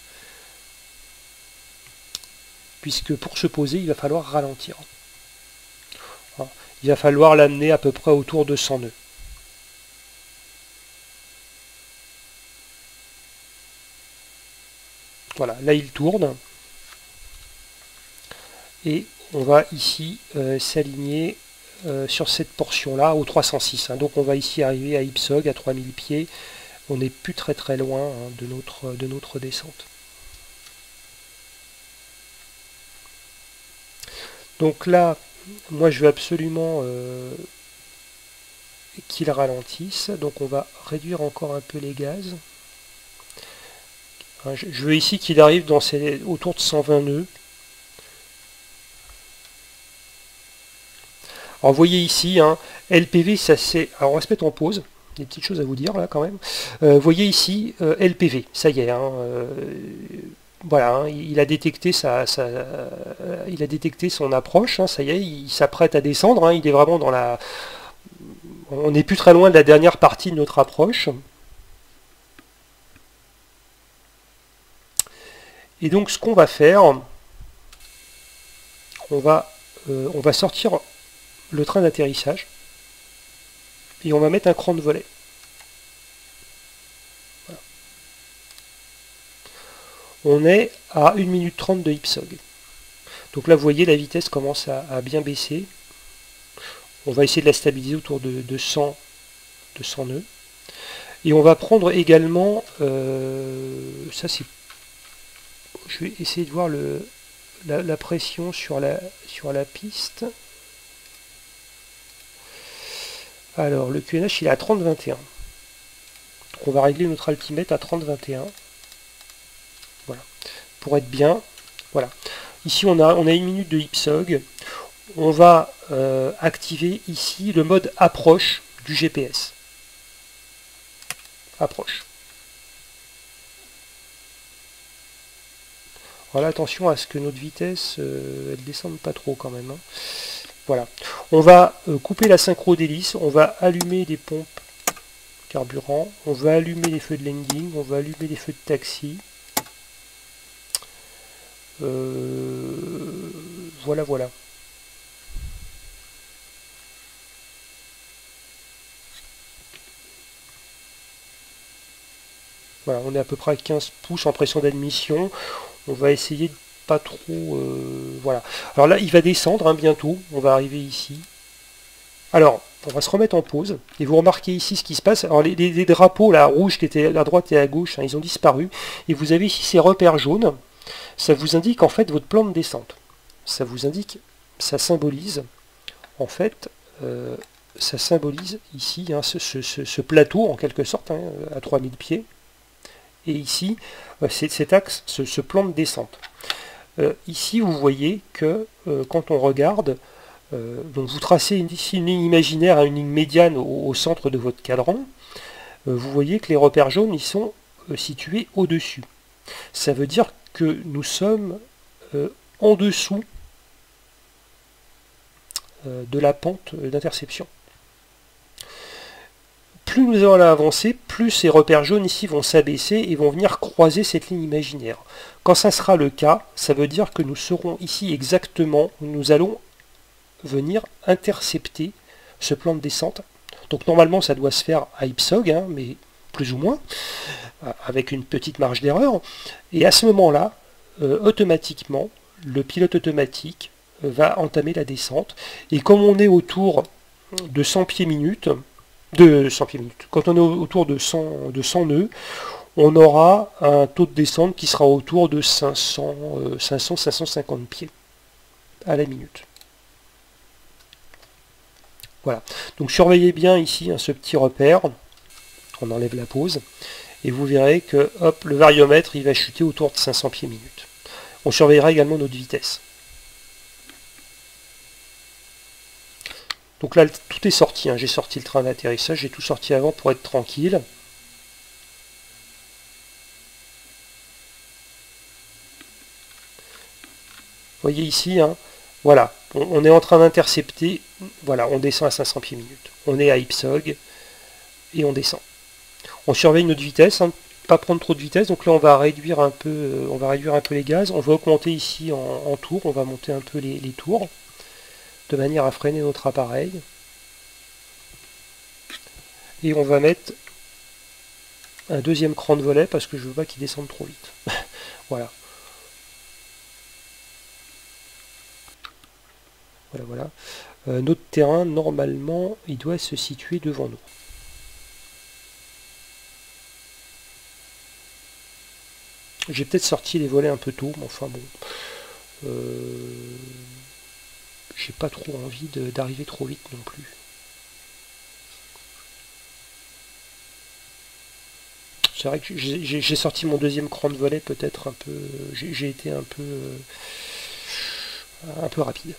puisque pour se poser, il va falloir ralentir. Alors, il va falloir l'amener à peu près autour de 100 nœuds. Voilà, là il tourne. Et on va ici s'aligner sur cette portion-là au 306. Hein. Donc on va ici arriver à IPSOG à 3000 pieds. On n'est plus très loin, hein, de notre descente. Donc là, moi je veux absolument qu'il ralentisse. Donc on va réduire encore un peu les gaz. Hein, je veux ici qu'il arrive autour de 120 nœuds. Alors vous voyez ici, hein, LPV, ça c'est... Alors on va se mettre en pause, des petites choses à vous dire là quand même. Vous voyez ici, LPV, ça y est, hein, voilà, hein, il a détecté il a détecté son approche, hein, ça y est, il s'apprête à descendre, hein, il est vraiment dans la... On n'est plus très loin de la dernière partie de notre approche. Et donc ce qu'on va faire, on va sortir le train d'atterrissage et on va mettre un cran de volet. Voilà. On est à 1 minute 30 de IPSOG. Donc là vous voyez la vitesse commence à bien baisser. On va essayer de la stabiliser autour de 100 nœuds. Et on va prendre également, ça c'est, je vais essayer de voir la pression sur la piste. Alors, le QNH, il est à 30-21. Donc, on va régler notre altimètre à 30-21. Voilà. Pour être bien. Voilà. Ici, on a 1 minute de IPSOG. On va activer ici le mode approche du GPS. Approche. Voilà, attention à ce que notre vitesse, elle descende pas trop quand même, hein. Voilà. On va couper la synchro d'hélice, on va allumer les pompes carburant, on va allumer les feux de landing, on va allumer les feux de taxi. Voilà. Voilà, on est à peu près à 15 pouces en pression d'admission. On va essayer pas trop... voilà. Alors là, il va descendre hein, bientôt. On va arriver ici. Alors, on va se remettre en pause. Et vous remarquez ici ce qui se passe. Alors les drapeaux là, rouges qui étaient à droite et à gauche, hein, ils ont disparu. Et vous avez ici ces repères jaunes. Ça vous indique en fait votre plan de descente. Ça vous indique, ça symbolise, en fait, ça symbolise ici hein, ce plateau en quelque sorte, hein, à 3000 pieds. Et ici, cet axe, ce plan de descente. Ici, vous voyez que quand on regarde, donc vous tracez ici une ligne imaginaire à une ligne médiane au centre de votre cadran. Vous voyez que les repères jaunes, ils sont situés au-dessus. Ça veut dire que nous sommes en dessous de la pente d'interception. Plus nous allons avancer, plus ces repères jaunes ici vont s'abaisser et vont venir croiser cette ligne imaginaire. Quand ça sera le cas, ça veut dire que nous serons ici exactement où nous allons venir intercepter ce plan de descente. Donc normalement ça doit se faire à IPSOG, hein, mais plus ou moins, avec une petite marge d'erreur. Et à ce moment-là, automatiquement, le pilote automatique va entamer la descente. Et comme on est autour de 100 pieds minutes, quand on est autour de 100 nœuds, on aura un taux de descente qui sera autour de 500-550 pieds à la minute. Voilà. Donc surveillez bien ici hein, ce petit repère. On enlève la pause. Et vous verrez que hop, le variomètre il va chuter autour de 500 pieds minute. On surveillera également notre vitesse. Donc là, tout est sorti. Hein. J'ai sorti le train d'atterrissage. J'ai tout sorti avant pour être tranquille. Vous voyez ici, hein, voilà, on est en train d'intercepter. Voilà, on descend à 500 pieds minute. On est à IPSOG et on descend. On surveille notre vitesse, hein, pas prendre trop de vitesse. Donc là, on va réduire un peu les gaz. On va augmenter ici en tours. On va monter un peu les tours de manière à freiner notre appareil. Et on va mettre un deuxième cran de volet parce que je veux pas qu'il descende trop vite. Voilà. Voilà. Notre terrain, normalement, il doit se situer devant nous. J'ai peut-être sorti les volets un peu tôt, mais enfin bon. J'ai pas trop envie d'arriver trop vite non plus. C'est vrai que j'ai sorti mon deuxième cran de volet peut-être un peu... J'ai été un peu rapide.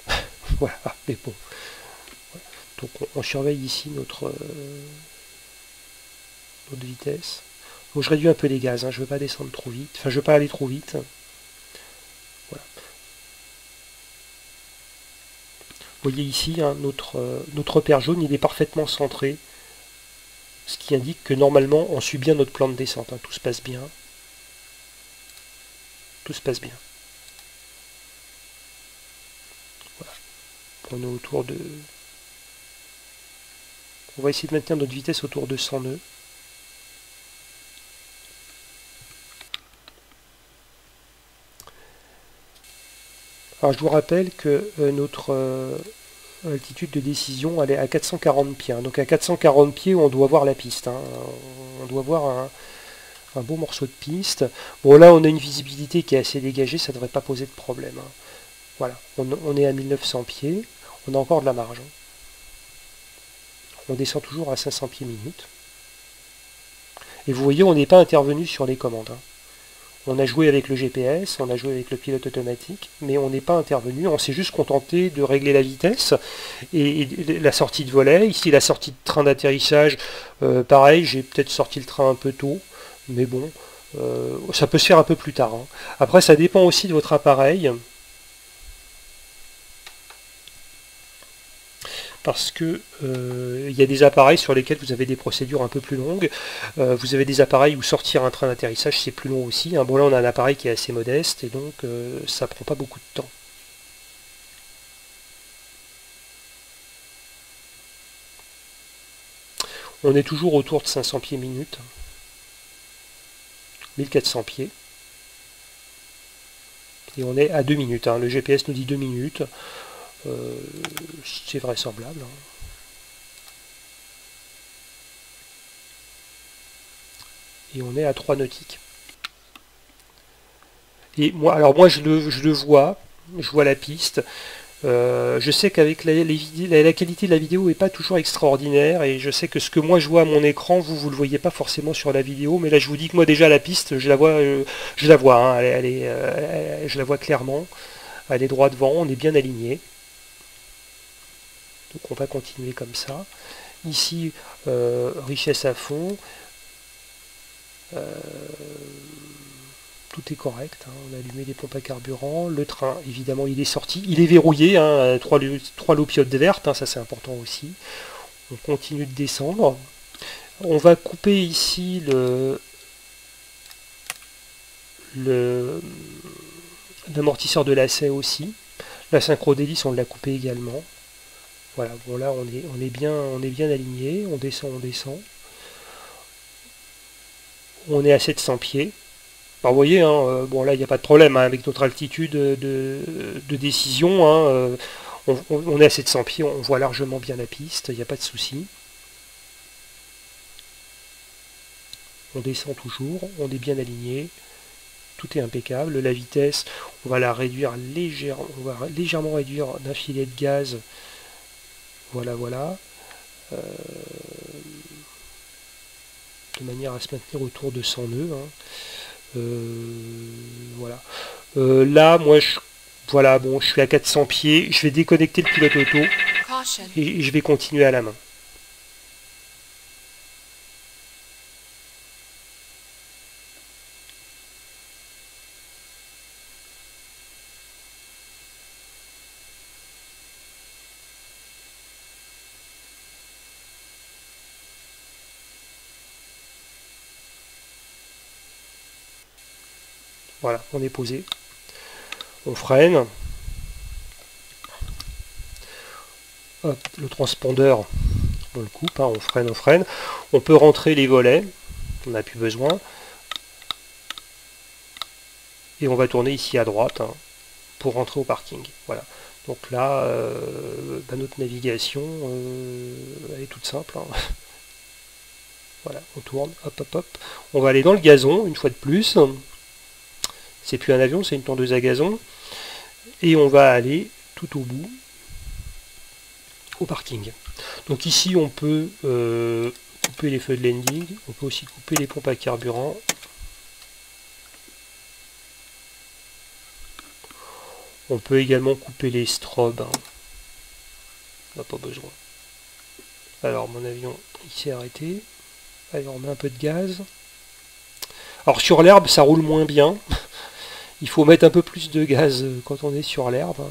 Voilà, mais bon. Donc on surveille ici notre vitesse. Donc je réduis un peu les gaz, hein. Je ne veux pas descendre trop vite. Enfin, je ne veux pas aller trop vite. Voilà. Vous voyez ici, hein, notre repère jaune, il est parfaitement centré. Ce qui indique que normalement, on suit bien notre plan de descente. Hein. Tout se passe bien. Tout se passe bien. Voilà. On est autour de... On va essayer de maintenir notre vitesse autour de 100 nœuds. Alors je vous rappelle que notre altitude de décision elle est à 440 pieds. Hein. Donc à 440 pieds on doit voir la piste. Hein. On doit voir un beau morceau de piste. Bon là on a une visibilité qui est assez dégagée, ça ne devrait pas poser de problème. Hein. Voilà, on est à 1900 pieds, on a encore de la marge. Hein. On descend toujours à 500 pieds minute. Et vous voyez, on n'est pas intervenu sur les commandes. Hein. On a joué avec le GPS, on a joué avec le pilote automatique, mais on n'est pas intervenu, on s'est juste contenté de régler la vitesse et la sortie de volet. Ici, la sortie de train d'atterrissage, pareil, j'ai peut-être sorti le train un peu tôt, mais bon, ça peut se faire un peu plus tard. Hein. Après, ça dépend aussi de votre appareil. Parce que il y a des appareils sur lesquels vous avez des procédures un peu plus longues. Vous avez des appareils où sortir un train d'atterrissage c'est plus long aussi. Hein. Bon là on a un appareil qui est assez modeste et donc ça prend pas beaucoup de temps. On est toujours autour de 500 pieds minute. 1400 pieds. Et on est à 2 minutes. Hein. Le GPS nous dit 2 minutes. C'est vraisemblable. Hein. Et on est à 3 nautiques. Et moi, alors moi je le vois, je vois la piste. Je sais qu'avec la qualité de la vidéo n'est pas toujours extraordinaire et je sais que ce que moi je vois à mon écran, vous le voyez pas forcément sur la vidéo, mais là je vous dis que moi déjà la piste, je la vois, hein, je la vois clairement. Elle est droit devant, on est bien aligné. Donc on va continuer comme ça. Ici, richesse à fond. Tout est correct, hein. On a allumé les pompes à carburant, le train évidemment il est sorti, il est verrouillé, hein, 3 loupiottes vertes, hein, ça c'est important aussi. On continue de descendre, on va couper ici l'amortisseur de lacet aussi, la synchro d'hélice on l'a coupé également. Voilà, bon là on est bien aligné, on descend, on est à 700 pieds. Alors, vous voyez, hein, bon là il n'y a pas de problème hein, avec notre altitude de décision. Hein, on est à 700 pieds, on voit largement bien la piste, il n'y a pas de souci. On descend toujours, on est bien aligné, tout est impeccable. La vitesse, on va la réduire on va légèrement réduire d'un filet de gaz. Voilà, voilà. De manière à se maintenir autour de 100 nœuds. Hein. Voilà. Là, moi, voilà, bon, je suis à 400 pieds. Je vais déconnecter le pilote auto et je vais continuer à la main. Voilà, on est posé. On freine. Hop, le transpondeur, on le coupe, hein, on freine, on freine. On peut rentrer les volets, on n'a plus besoin. Et on va tourner ici à droite hein, pour rentrer au parking. Voilà. Donc là, notre navigation, elle est toute simple. Hein. Voilà, on tourne, hop, hop, hop. On va aller dans le gazon, une fois de plus. C'est plus un avion, c'est une tondeuse à gazon. Et on va aller tout au bout, au parking. Donc ici, on peut couper les feux de landing. On peut aussi couper les pompes à carburant. On peut également couper les strobes. Hein. On n'a pas besoin. Alors, mon avion, il s'est arrêté. Allez, on met un peu de gaz. Alors, sur l'herbe, ça roule moins bien. Il faut mettre un peu plus de gaz quand on est sur l'herbe hein,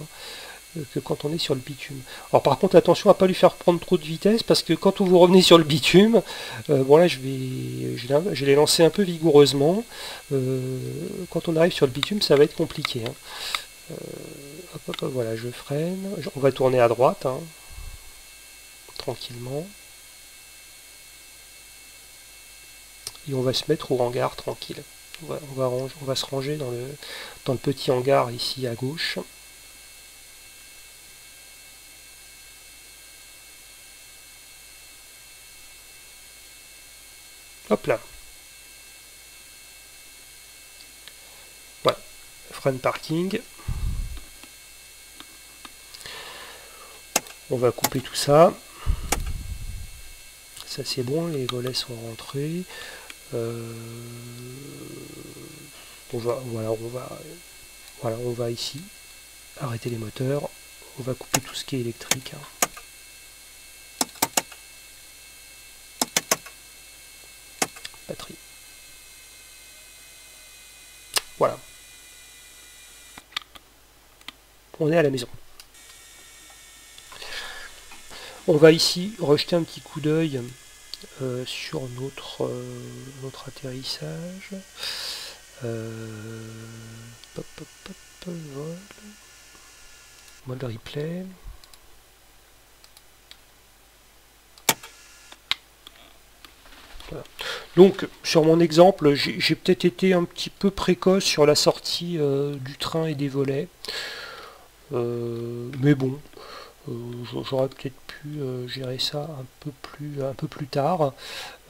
que quand on est sur le bitume. Alors, par contre, attention à ne pas lui faire prendre trop de vitesse parce que quand vous revenez sur le bitume, bon là, je vais les lancer un peu vigoureusement. Quand on arrive sur le bitume, ça va être compliqué. Hein. Hop, hop, hop, voilà, je freine. On va tourner à droite, hein, tranquillement. Et on va se mettre au hangar tranquille. On va se ranger dans le petit hangar ici à gauche. Hop là. Voilà. Frein parking. On va couper tout ça. Ça c'est bon, les volets sont rentrés. On va ici arrêter les moteurs. On va couper tout ce qui est électrique. Hein. Batterie. Voilà. On est à la maison. On va ici rejeter un petit coup d'œil sur notre atterrissage. Pop, pop, pop, vol. Mode replay. Donc sur mon exemple, j'ai peut-être été un petit peu précoce sur la sortie du train et des volets. Mais bon, j'aurais peut-être pu gérer ça un peu plus tard.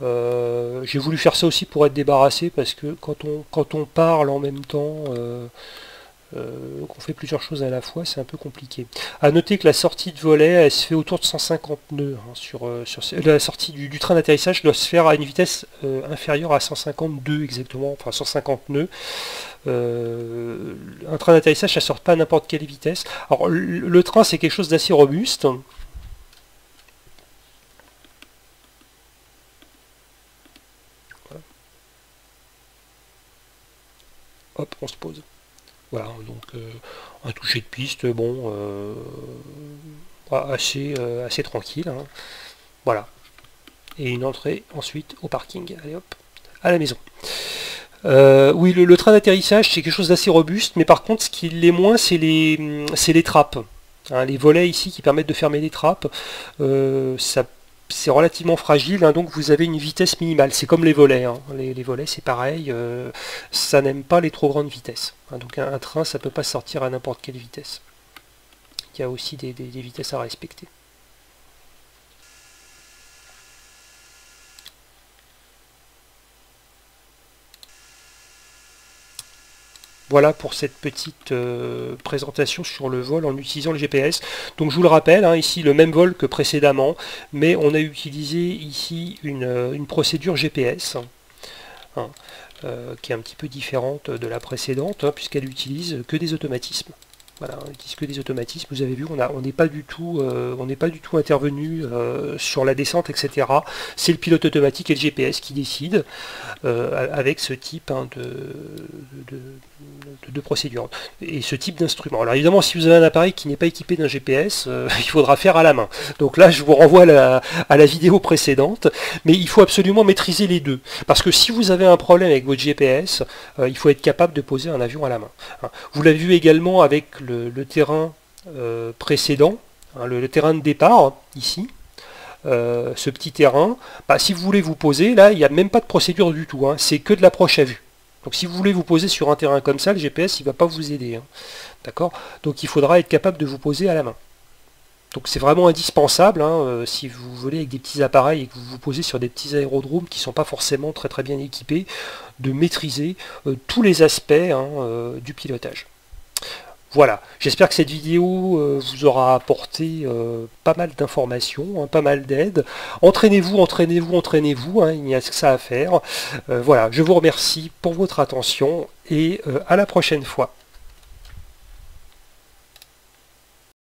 J'ai voulu faire ça aussi pour être débarrassé, parce que quand on parle en même temps, qu'on fait plusieurs choses à la fois, c'est un peu compliqué. À noter que la sortie de volet, elle se fait autour de 150 nœuds. La sortie du train d'atterrissage doit se faire à une vitesse inférieure à 152 exactement, enfin 150 nœuds. Un train d'atterrissage, ça sort pas à n'importe quelle vitesse. Alors le train, c'est quelque chose d'assez robuste. Voilà. Hop, on se pose. Voilà, donc un toucher de piste, bon, assez tranquille. Hein. Voilà. Et une entrée ensuite au parking. Allez hop, à la maison. Oui, le train d'atterrissage, c'est quelque chose d'assez robuste, mais par contre, ce qui l'est moins, c'est les trappes. Hein, les volets ici qui permettent de fermer les trappes, c'est relativement fragile, hein, donc vous avez une vitesse minimale. C'est comme les volets. Hein. Les volets, c'est pareil, ça n'aime pas les trop grandes vitesses. Hein, donc un train, ça ne peut pas sortir à n'importe quelle vitesse. Il y a aussi des vitesses à respecter. Voilà pour cette petite présentation sur le vol en utilisant le GPS. Donc je vous le rappelle, hein, ici le même vol que précédemment, mais on a utilisé ici une procédure GPS, hein, qui est un petit peu différente de la précédente, hein, puisqu'elle utilise que des automatismes. Voilà, on n'utilise que des automatismes. Vous avez vu, on n'est pas du tout intervenu sur la descente, etc. C'est le pilote automatique et le GPS qui décident avec ce type, hein, de procédure et ce type d'instrument. Alors évidemment, si vous avez un appareil qui n'est pas équipé d'un GPS, il faudra faire à la main. Donc là, je vous renvoie à la vidéo précédente, mais il faut absolument maîtriser les deux. Parce que si vous avez un problème avec votre GPS, il faut être capable de poser un avion à la main. Hein. Vous l'avez vu également avec le terrain précédent, hein, le terrain de départ, hein, ici. Ce petit terrain, bah, si vous voulez vous poser, là, il n'y a même pas de procédure du tout. Hein, c'est que de l'approche à vue. Donc si vous voulez vous poser sur un terrain comme ça, le GPS, il ne va pas vous aider. Hein. D'accord ? Donc il faudra être capable de vous poser à la main. Donc c'est vraiment indispensable, hein, si vous voulez avec des petits appareils et que vous vous posez sur des petits aérodromes qui ne sont pas forcément très bien équipés, de maîtriser tous les aspects, hein, du pilotage. Voilà, j'espère que cette vidéo vous aura apporté pas mal d'informations, hein, pas mal d'aide. Entraînez-vous, entraînez-vous, entraînez-vous, hein, il n'y a que ça à faire. Voilà, je vous remercie pour votre attention et à la prochaine fois.